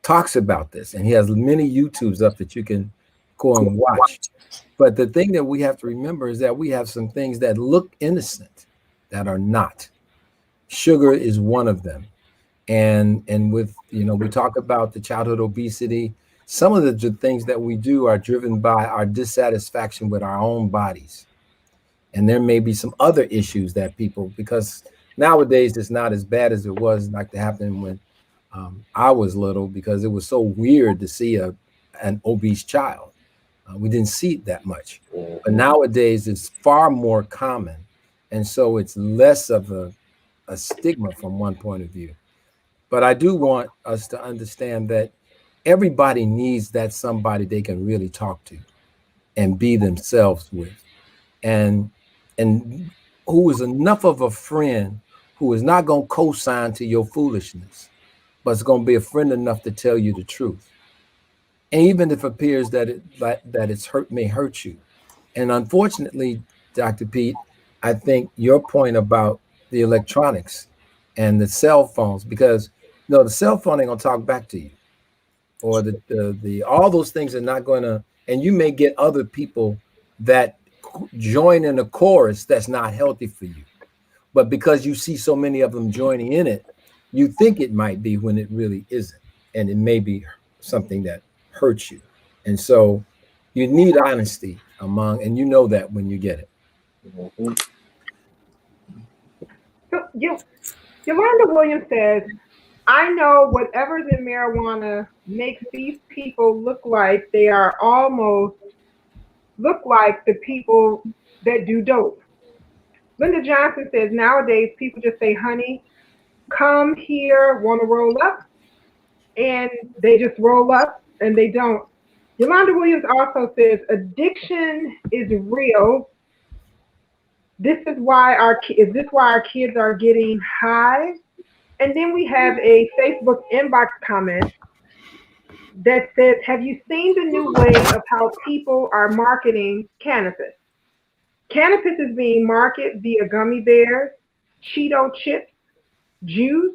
talks about this. And he has many YouTubes up that you can go and watch. But the thing that we have to remember is that we have some things that look innocent that are not. Sugar is one of them. And with, we talk about the childhood obesity. Some of the things that we do are driven by our dissatisfaction with our own bodies. And there may be some other issues that people, because nowadays it's not as bad as it was like to happen when I was little, because it was so weird to see an obese child. We didn't see it that much. But nowadays it's far more common. And so it's less of a stigma from one point of view. But I do want us to understand that everybody needs that somebody they can really talk to and be themselves with, and who is enough of a friend who is not going to co-sign to your foolishness, but is going to be a friend enough to tell you the truth. And even if it appears that it's may hurt you. And unfortunately, Dr. Pete, I think your point about the electronics and the cell phones, because the cell phone ain't gonna talk back to you, or the all those things are not gonna, and you may get other people that join in a chorus that's not healthy for you. But because you see so many of them joining in it, you think it might be when it really isn't. And it may be something that hurts you. And so you need honesty and you know that when you get it. Mm-hmm. So Yolanda Williams says, I know whatever's in marijuana makes these people look like they are almost look like the people that do dope. Linda Johnson says, nowadays people just say, honey, come here, want to roll up? And they just roll up and they don't. Yolanda Williams also says, addiction is real. This is why our kids are getting high? And then we have a Facebook inbox comment that says, have you seen the new way of how people are marketing cannabis? Cannabis is being marketed via gummy bears, Cheeto chips, juice,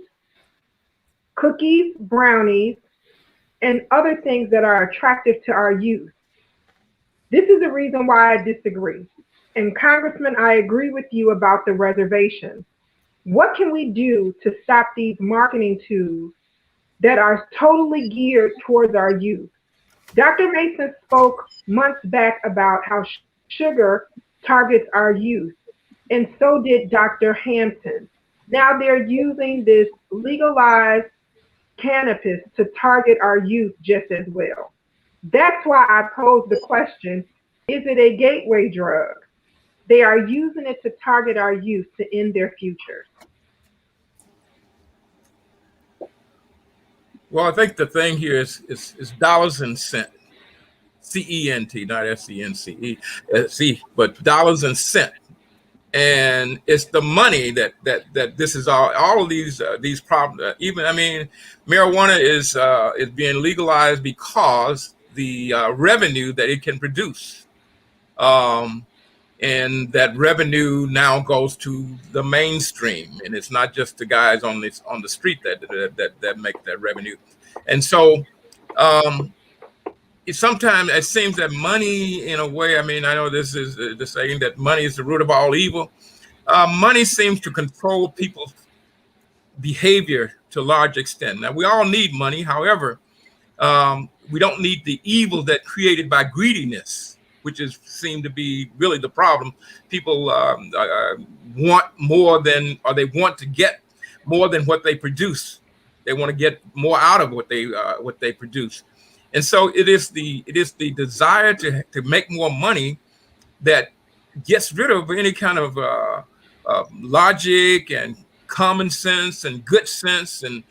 cookies, brownies, and other things that are attractive to our youth. This is the reason why I disagree. And Congressman, I agree with you about the reservations. What can we do to stop these marketing tools that are totally geared towards our youth? Dr. Mason spoke months back about how sugar targets our youth, and so did Dr. Hampton. Now they're using this legalized cannabis to target our youth just as well. That's why I posed the question, is it a gateway drug? They are using it to target our youth to end their futures. Well, I think the thing here is dollars and cents. CENT, not SENCE, but dollars and cents. And it's the money that this is all of these problems. Even, I mean, marijuana is being legalized because the revenue that it can produce, and that revenue now goes to the mainstream, and it's not just the guys on the street that make that revenue. And so sometimes it seems that money, in a way, I mean, I know this is the saying that money is the root of all evil. Money seems to control people's behavior to a large extent. Now, we all need money. However, we don't need the evil that created by greediness, which is seem to be really the problem. People want more than, or they want to get more than what they produce. They want to get more out of what they produce. And so it is the desire to make more money that gets rid of any kind of logic and common sense and good sense and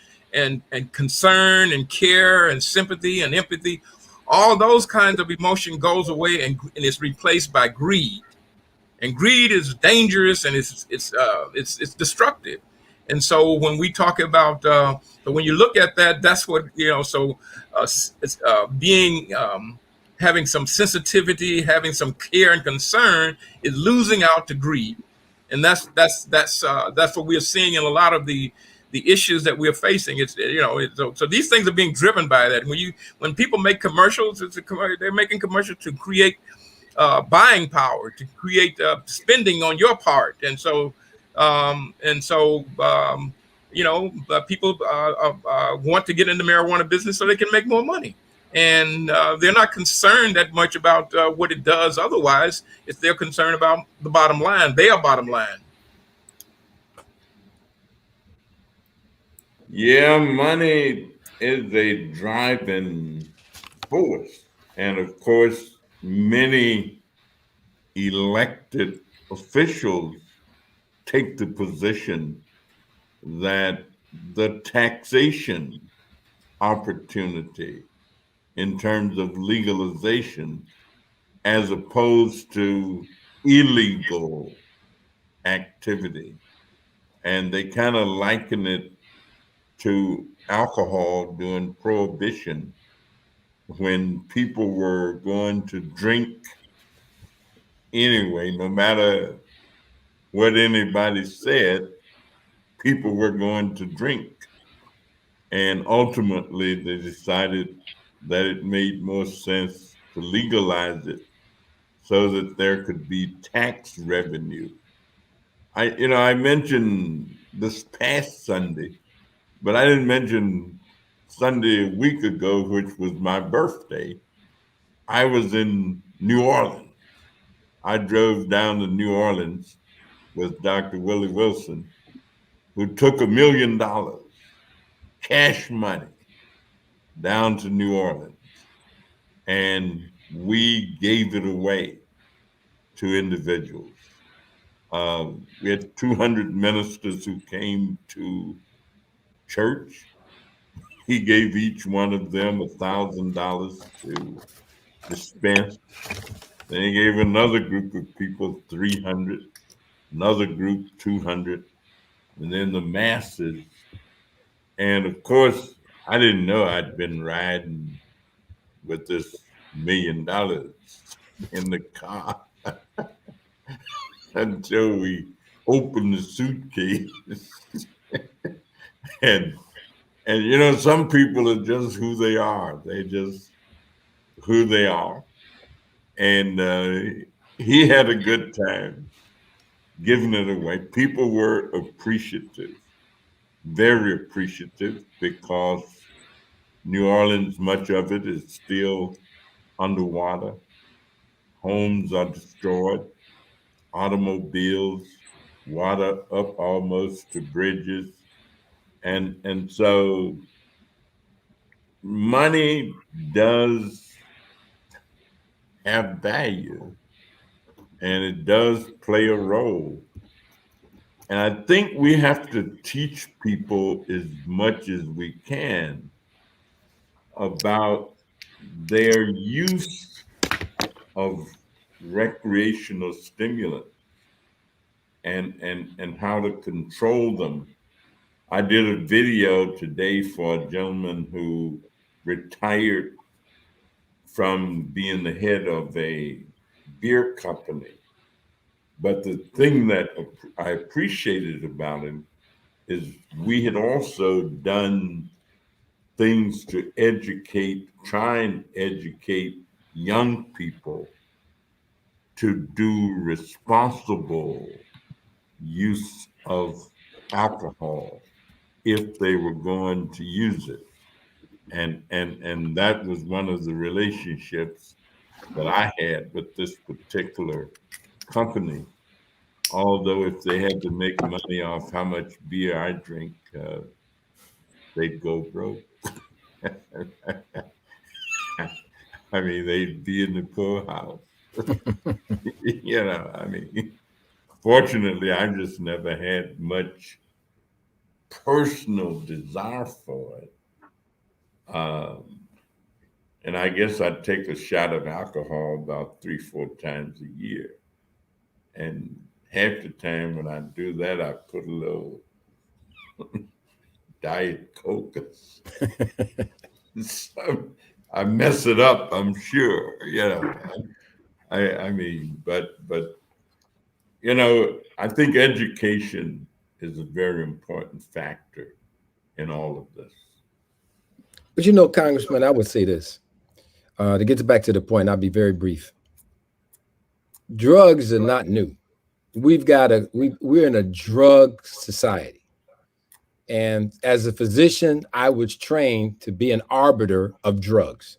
concern and care and sympathy and empathy. All those kinds of emotion goes away and is replaced by greed. And greed is dangerous and it's destructive. And so when we talk about, when you look at that, that's what, so being, having some sensitivity, having some care and concern is losing out to greed. And that's what we're seeing in a lot of the issues that we're facing. It's, so these things are being driven by that. When people make commercials, they're making commercials to create buying power, to create spending on your part. And so, people want to get in the marijuana business so they can make more money. And they're not concerned that much about what it does otherwise. If they're concerned about the bottom line, their bottom line. Yeah, money is a driving force. And of course, many elected officials take the position that the taxation opportunity in terms of legalization, as opposed to illegal activity, and they kind of liken it to alcohol during prohibition, when people were going to drink anyway, no matter what anybody said, people were going to drink. And ultimately, they decided that it made more sense to legalize it so that there could be tax revenue. I mentioned this past Sunday, but I didn't mention Sunday a week ago, which was my birthday. I was in New Orleans. I drove down to New Orleans with Dr. Willie Wilson, who took $1 million cash money down to New Orleans, and we gave it away to individuals. We had 200 ministers who came to church. He gave each one of them $1,000 to dispense. Then he gave another group of people 300, another group 200, and then the masses. And of course, I didn't know I'd been riding with this $1 million in the car until we opened the suitcase and And you know, some people are just who they are. They just who they are. And he had a good time giving it away. People were appreciative, very appreciative, because New Orleans, much of it is still underwater. Homes are destroyed, automobiles, water up almost to bridges. And so money does have value, and it does play a role. And I think we have to teach people as much as we can about their use of recreational stimulants and how to control them. I did a video today for a gentleman who retired from being the head of a beer company. But the thing that I appreciated about him is we had also done things to educate, try and educate young people to do responsible use of alcohol if they were going to use it. And that was one of the relationships that I had with this particular company. Although if they had to make money off how much beer I drink, they'd go broke. I mean, they'd be in the poorhouse. You know, I mean, fortunately, I just never had much personal desire for it. Um, and I guess I'd take a shot of alcohol about 3, 4 times a year. And half the time when I do that, I put a little Diet Coke. So I mess it up, I'm sure. You know, I mean, but you know, I think education is a very important factor in all of this. But you know, Congressman, I would say this to get back to the point. I'll be very brief. Drugs are not new. We're in a drug society. And as a physician, I was trained to be an arbiter of drugs.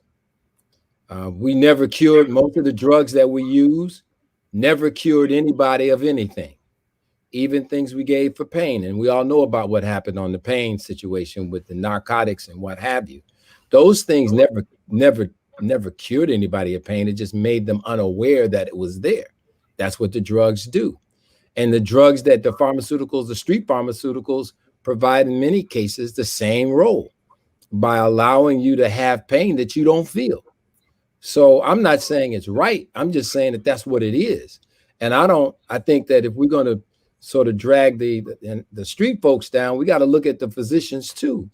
We never cured most of the drugs that we use, never cured anybody of anything, even things we gave for pain. And we all know about what happened on the pain situation with the narcotics and what have you. Those things never cured anybody of pain. It just made them unaware that it was there. That's what the drugs do. And the drugs that the pharmaceuticals, the street pharmaceuticals, provide in many cases the same role by allowing you to have pain that you don't feel. So I'm not saying it's right. I'm just saying that that's what it is. And I think that if we're going to sort of drag the street folks down, we got to look at the physicians too.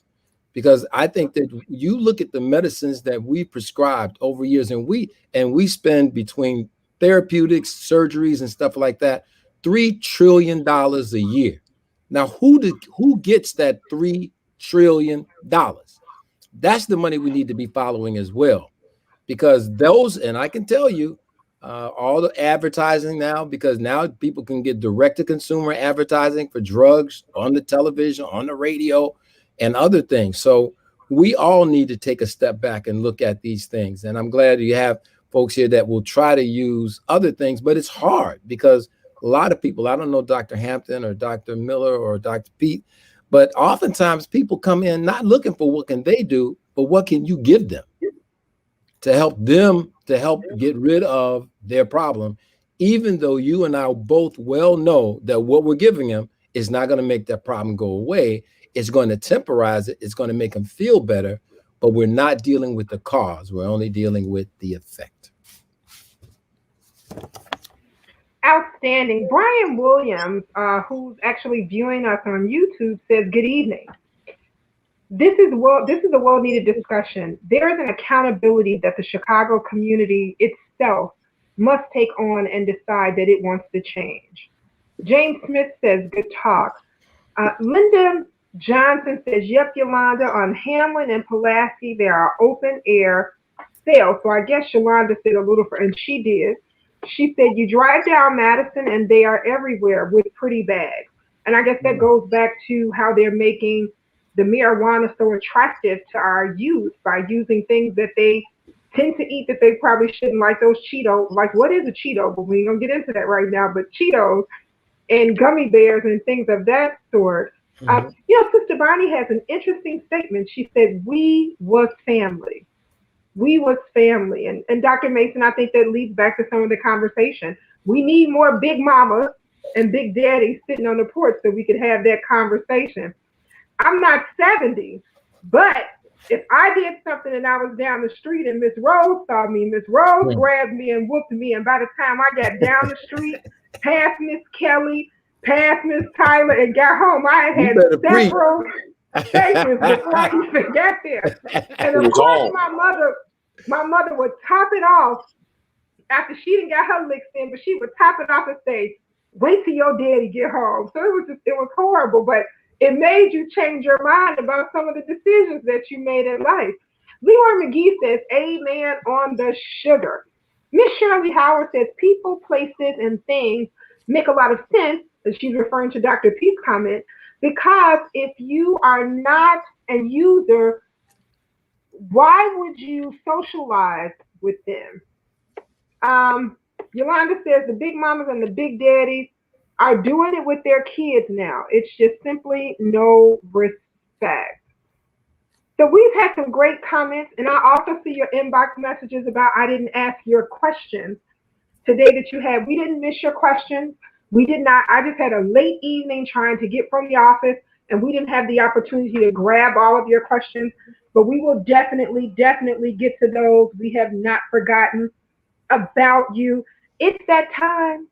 Because I think that you look at the medicines that we prescribed over years, and we spend between therapeutics, surgeries, and stuff like that, $3 trillion a year. Now, who gets that $3 trillion? That's the money we need to be following as well, because those, and I can tell you, all the advertising now, because now people can get direct-to-consumer advertising for drugs on the television, on the radio, and other things. So we all need to take a step back and look at these things. And I'm glad you have folks here that will try to use other things, but it's hard because a lot of people, I don't know Dr. Hampton or Dr. Miller or Dr. Pete, but oftentimes people come in not looking for what can they do, but what can you give them to help get rid of their problem, even though you and I both well know that what we're giving them is not going to make that problem go away. It's going to temporize it. It's going to make them feel better, but we're not dealing with the cause. We're only dealing with the effect. Outstanding. Brian Williams, who's actually viewing us on YouTube, says, "Good evening. This is a well-needed discussion. There is an accountability that the Chicago community itself must take on and decide that it wants to change." James Smith says, "Good talk." Linda Johnson says, yep, Yolanda, on Hamlin and Pulaski, there are open air sales. So I guess Yolanda said a little, and she did. She said, you drive down Madison and they are everywhere with pretty bags. And I guess that goes back to how they're making the marijuana so attractive to our youth by using things that they tend to eat that they probably shouldn't, like those Cheetos. Like, what is a Cheeto? But we don't get into that right now. But Cheetos and gummy bears and things of that sort. Sister Bonnie has an interesting statement. She said, we was family. We was family. And Dr. Mason, I think that leads back to some of the conversation. We need more big mamas and big daddies sitting on the porch so we could have that conversation. I'm not 70, but if I did something and I was down the street and Miss Rose saw me, Miss Rose grabbed me and whooped me. And by the time I got down the street, past Miss Kelly, past Miss Tyler, and got home, I had several papers before I even got there. And of course, my mother would top it off after she didn't got her licks in, but she would top it off and say, wait till your daddy get home. So it was horrible, but it made you change your mind about some of the decisions that you made in life. Leroy McGee says, amen on the sugar. Miss Shirley Howard says, people, places, and things make a lot of sense, and she's referring to Dr. P's comment, because if you are not a user, why would you socialize with them? Yolanda says the big mamas and the big daddies are doing it with their kids now. It's just simply no respect. So we've had some great comments, and I also see your inbox messages about I didn't ask your questions today that you had. We didn't miss your questions. We did not. I just had a late evening trying to get from the office, and we didn't have the opportunity to grab all of your questions, but we will definitely get to those. We have not forgotten about you. It's that time.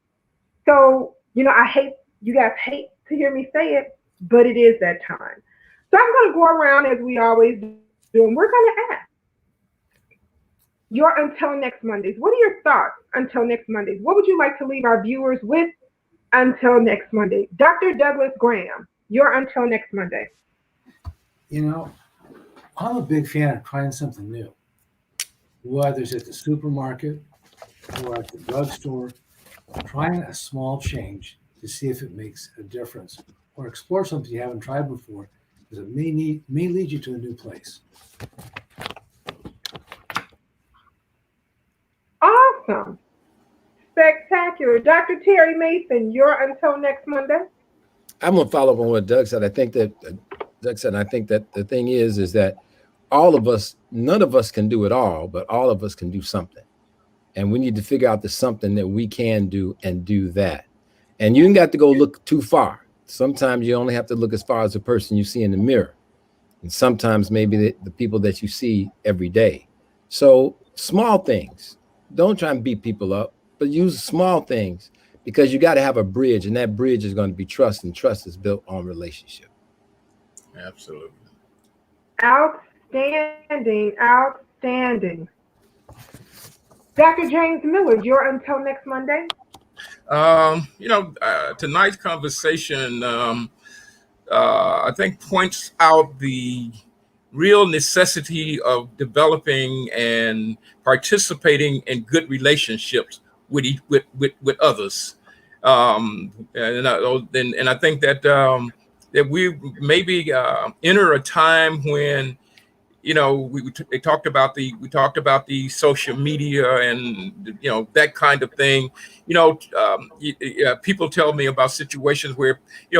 So, you guys hate to hear me say it, but it is that time. So I'm going to go around as we always do, and we're going to ask your until next Mondays. What are your thoughts until next Mondays? What would you like to leave our viewers with until next Monday? Dr. Douglas Graham, your until next Monday. I'm a big fan of trying something new, whether it's at the supermarket or at the drugstore, trying a small change to see if it makes a difference, or explore something you haven't tried before, because it may lead you to a new place. Awesome. Spectacular. Dr. Terry Mason, your until next Monday. I'm going to follow up on what Doug said. I think that the thing is that all of us, none of us can do it all, but all of us can do something. And we need to figure out the something that we can do and do that. And you ain't got to go look too far. Sometimes you only have to look as far as the person you see in the mirror. And sometimes maybe the people that you see every day. So small things. Don't try and beat people up, but use small things, because you got to have a bridge, and that bridge is going to be trust, and trust is built on relationship. Absolutely. Outstanding. Dr. James Miller, your until next Monday. Tonight's conversation, I think, points out the real necessity of developing and participating in good relationships with others. And I think that we maybe enter a time when, we talked about the social media and that kind of thing. People tell me about situations where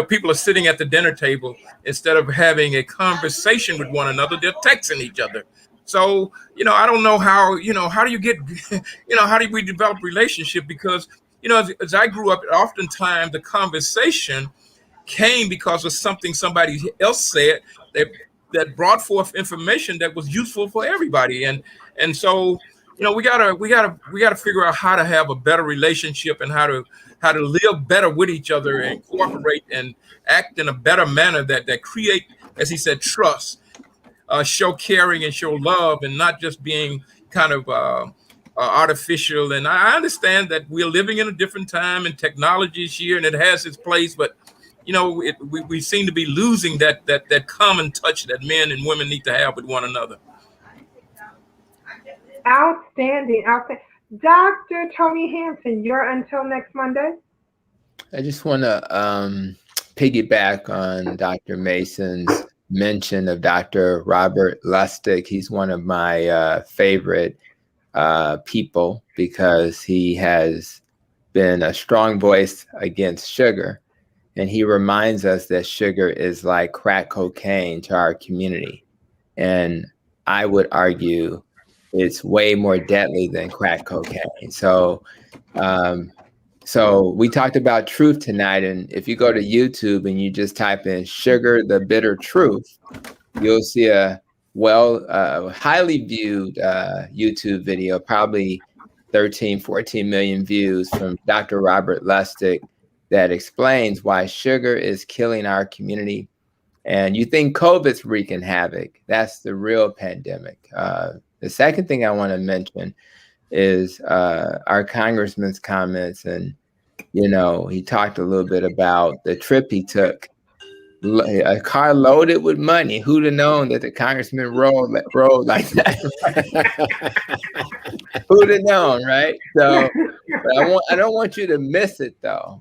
people are sitting at the dinner table, instead of having a conversation with one another, they're texting each other. So I don't know how do you get how do we develop relationship? Because as I grew up, oftentimes the conversation came because of something somebody else said that brought forth information that was useful for everybody. And so, we gotta figure out how to have a better relationship, and how to live better with each other, and cooperate and act in a better manner that create, as he said, trust, show caring and show love, and not just being kind of artificial. And I understand that we're living in a different time, and technology is here and it has its place, but we seem to be losing that common touch that men and women need to have with one another. Outstanding, outstanding. Dr. Tony Hampton, you're until next Monday. I just want to piggyback on Dr. Mason's mention of Dr. Robert Lustig. He's one of my favorite people because he has been a strong voice against sugar. And he reminds us that sugar is like crack cocaine to our community. And I would argue it's way more deadly than crack cocaine. So we talked about truth tonight. And if you go to YouTube and you just type in "sugar, the bitter truth," you'll see a highly viewed YouTube video, probably 13, 14 million views from Dr. Robert Lustig, that explains why sugar is killing our community. And you think COVID's wreaking havoc. That's the real pandemic. The second thing I want to mention is our congressman's comments. And, he talked a little bit about the trip he took. A car loaded with money. Who'd have known that the congressman rode like that? Who'd have known, right? So I don't want you to miss it, though.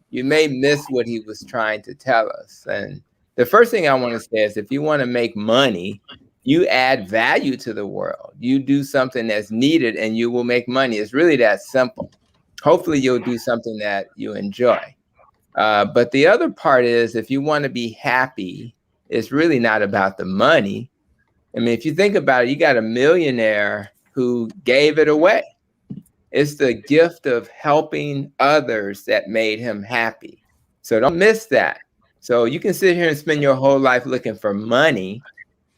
You may miss what he was trying to tell us. And the first thing I want to say is, if you want to make money, you add value to the world. You do something that's needed and you will make money. It's really that simple. Hopefully you'll do something that you enjoy. But the other part is, if you want to be happy, it's really not about the money. I mean, if you think about it, you got a millionaire who gave it away. It's the gift of helping others that made him happy. So don't miss that. So you can sit here and spend your whole life looking for money.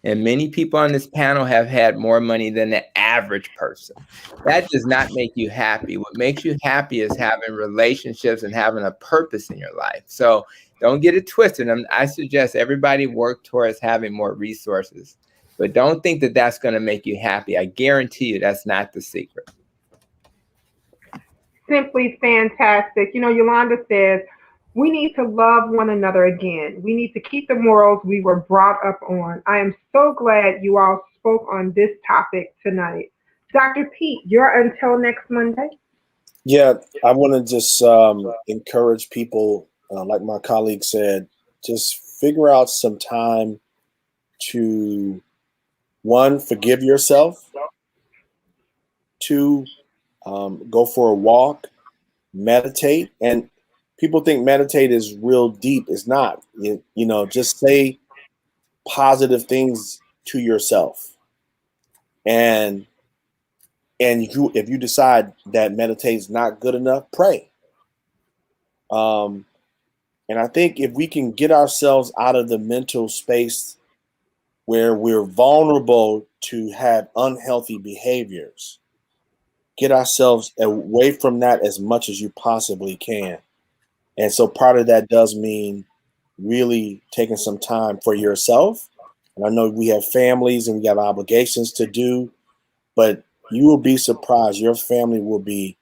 And many people on this panel have had more money than the average person. That does not make you happy. What makes you happy is having relationships and having a purpose in your life. So don't get it twisted. I suggest everybody work towards having more resources, but don't think that that's going to make you happy. I guarantee you that's not the secret. Simply fantastic. Yolanda says, we need to love one another again. We need to keep the morals we were brought up on. I am so glad you all spoke on this topic tonight. Dr. Pete, you're until next Monday. Yeah, I want to just encourage people, like my colleague said, just figure out some time to, one, forgive yourself, two, go for a walk, meditate. And people think meditate is real deep. It's not. Just say positive things to yourself. And if you decide that meditate is not good enough, pray. And I think if we can get ourselves out of the mental space where we're vulnerable to have unhealthy behaviors, get ourselves away from that as much as you possibly can. And so part of that does mean really taking some time for yourself. And I know we have families and we have obligations to do, but you will be surprised. Your family will be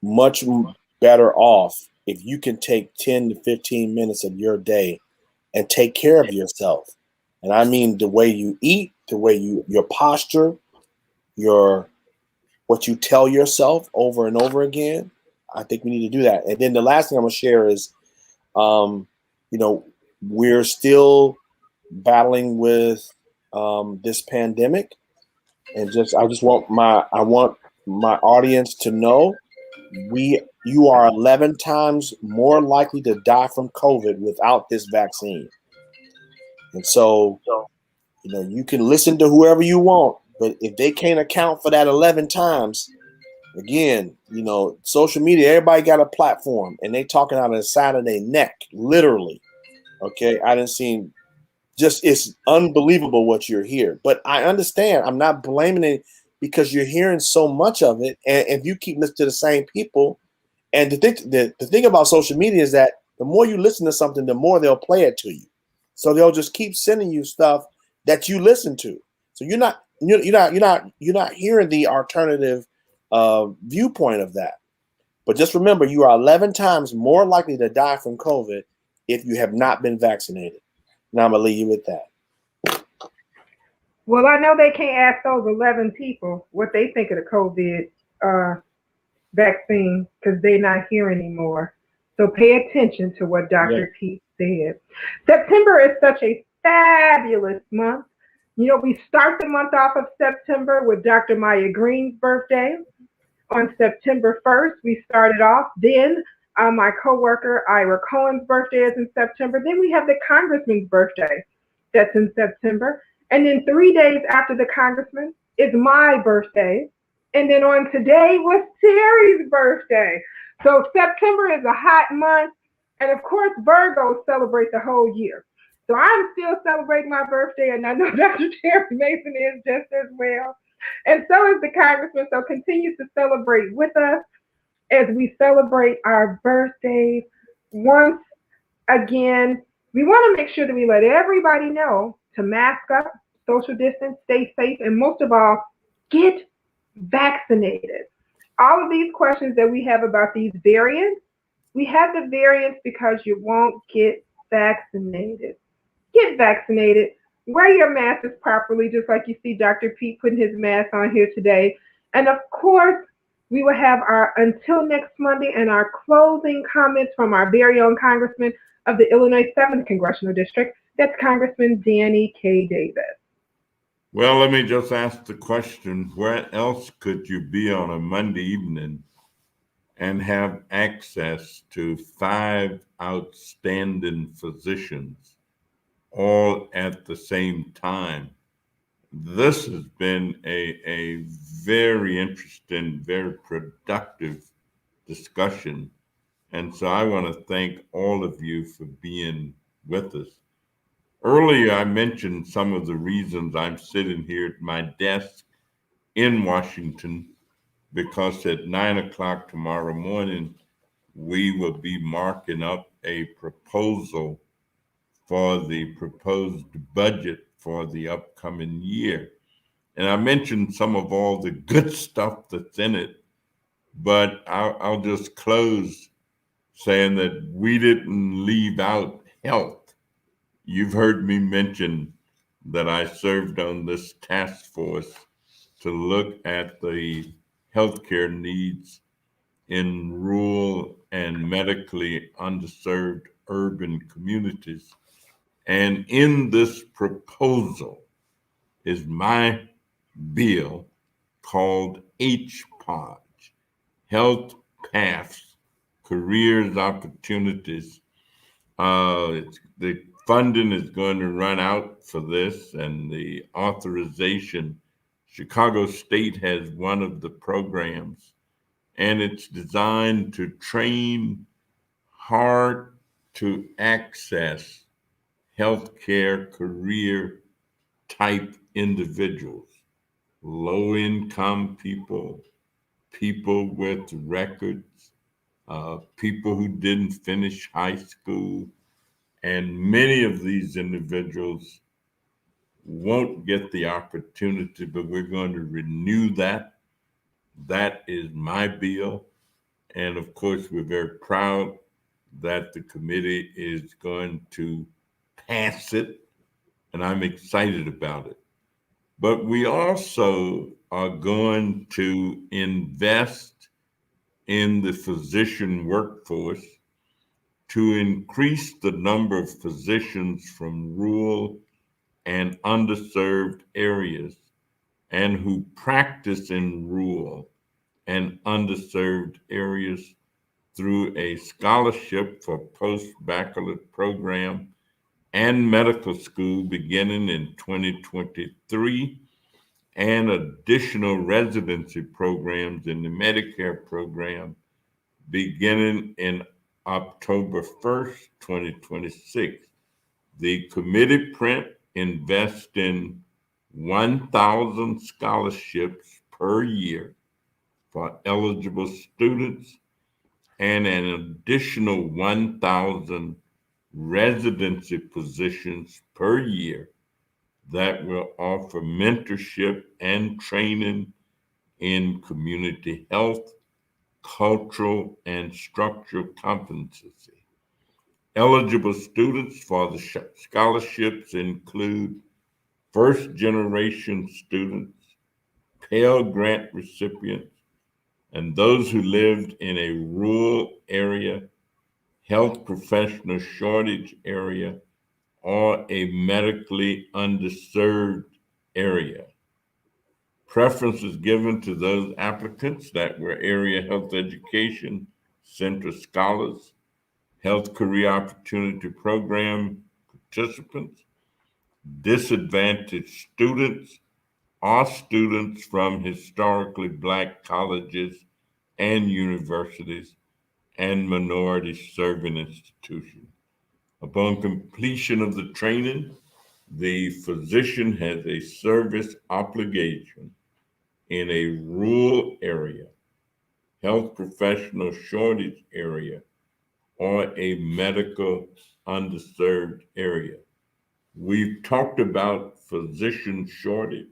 much better off if you can take 10 to 15 minutes of your day and take care of yourself. And I mean the way you eat, the way your posture, what you tell yourself over and over again. I think we need to do that. And then the last thing I'm going to share is, we're still battling with this pandemic, and I want my audience to know you are 11 times more likely to die from COVID without this vaccine. And so, you can listen to whoever you want, but if they can't account for that 11 times, again, social media, everybody got a platform and they talking out of the side of their neck, literally. Okay. I didn't see it's unbelievable what you're hearing, but I understand. I'm not blaming it because you're hearing so much of it. And if you keep listening to the same people, and the thing about social media is that the more you listen to something, the more they'll play it to you. So they'll just keep sending you stuff that you listen to. So you're not hearing the alternative viewpoint of that. But just remember, you are 11 times more likely to die from COVID if you have not been vaccinated. Now I'm going to leave you with that. Well, I know they can't ask those 11 people what they think of the COVID vaccine because they're not here anymore. So pay attention to what Dr. Pete said. September is such a fabulous month. You know, we start the month off of September with Dr. Maya Green's birthday. On September 1st, we started off. Then my coworker Ira Cohen's birthday is in September. Then we have the congressman's birthday that's in September. And then 3 days after the congressman is my birthday. And then on today was Terry's birthday. So September is a hot month. And of course, Virgos celebrate the whole year. So I'm still celebrating my birthday, and I know Dr. Terry Mason is just as well. And so is the congressman. So continue to celebrate with us as we celebrate our birthdays. Once again, we want to make sure that we let everybody know to mask up, social distance, stay safe, and most of all, get vaccinated. All of these questions that we have about these variants, we have the variants because you won't get vaccinated. Get vaccinated. Wear your masks properly, just like you see Dr. Pete putting his mask on here today. And of course, we will have our until next Monday and our closing comments from our very own Congressman of the Illinois 7th Congressional District. That's Congressman Danny K. Davis. Well, let me just ask the question, where else could you be on a Monday evening and have access to 5 outstanding physicians all at the same time? This has been a very interesting, very productive discussion. And so I want to thank all of you for being with us. Earlier, I mentioned some of the reasons I'm sitting here at my desk in Washington, because at 9 o'clock tomorrow morning, we will be marking up a proposal for the proposed budget for the upcoming year. And I mentioned some of all the good stuff that's in it, but I'll just close saying that we didn't leave out health. You've heard me mention that I served on this task force to look at the healthcare needs in rural and medically underserved urban communities. And in this proposal is my bill called HPOD, Health Paths, Careers Opportunities. The funding is going to run out for this, and the authorization. Chicago State has one of the programs, and it's designed to train hard to access healthcare career type individuals, low income people, people with records, people who didn't finish high school. And many of these individuals won't get the opportunity, but we're going to renew that. That is my bill. And of course, we're very proud that the committee is going to pass it, and I'm excited about it. But we also are going to invest in the physician workforce to increase the number of physicians from rural and underserved areas and who practice in rural and underserved areas through a scholarship for post-baccalaureate program and medical school beginning in 2023, and additional residency programs in the Medicare program beginning in October 1st, 2026. The committee print invests in 1,000 scholarships per year for eligible students and an additional 1,000 residency positions per year that will offer mentorship and training in community health, cultural, and structural competency. Eligible students for the scholarships include first-generation students, Pell Grant recipients, and those who lived in a rural area, health professional shortage area, or a medically underserved area. Preference is given to those applicants that were area health education center scholars, health career opportunity program participants, disadvantaged students, or students from historically Black colleges and universities and minority serving institutions. Upon completion of the training, the physician has a service obligation in a rural area, health professional shortage area, or a medical underserved area. We've talked about physician shortage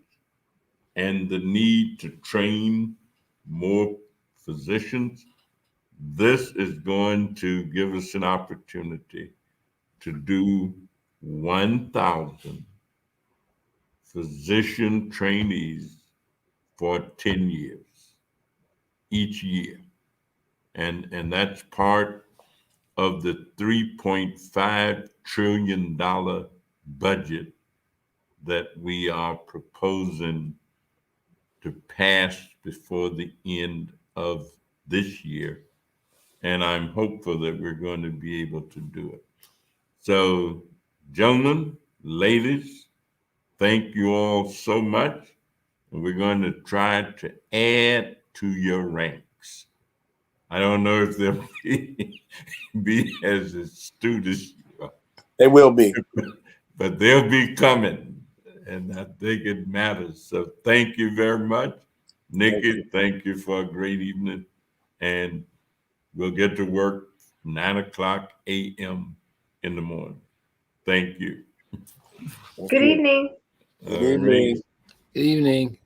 and the need to train more physicians. This is going to give us an opportunity to do 1,000 physician trainees for 10 years, each year. And that's part of the $3.5 trillion budget that we are proposing to pass before the end of this year. And I'm hopeful that we're going to be able to do it. So, gentlemen, ladies, thank you all so much. And we're going to try to add to your ranks. I don't know if they'll be as astute as you are. They will be. But they'll be coming. And I think it matters. So thank you very much. Nikki, thank you for a great evening. And we'll get to work 9:00 a.m. in the morning. Thank you. Good evening. Good evening. Good evening.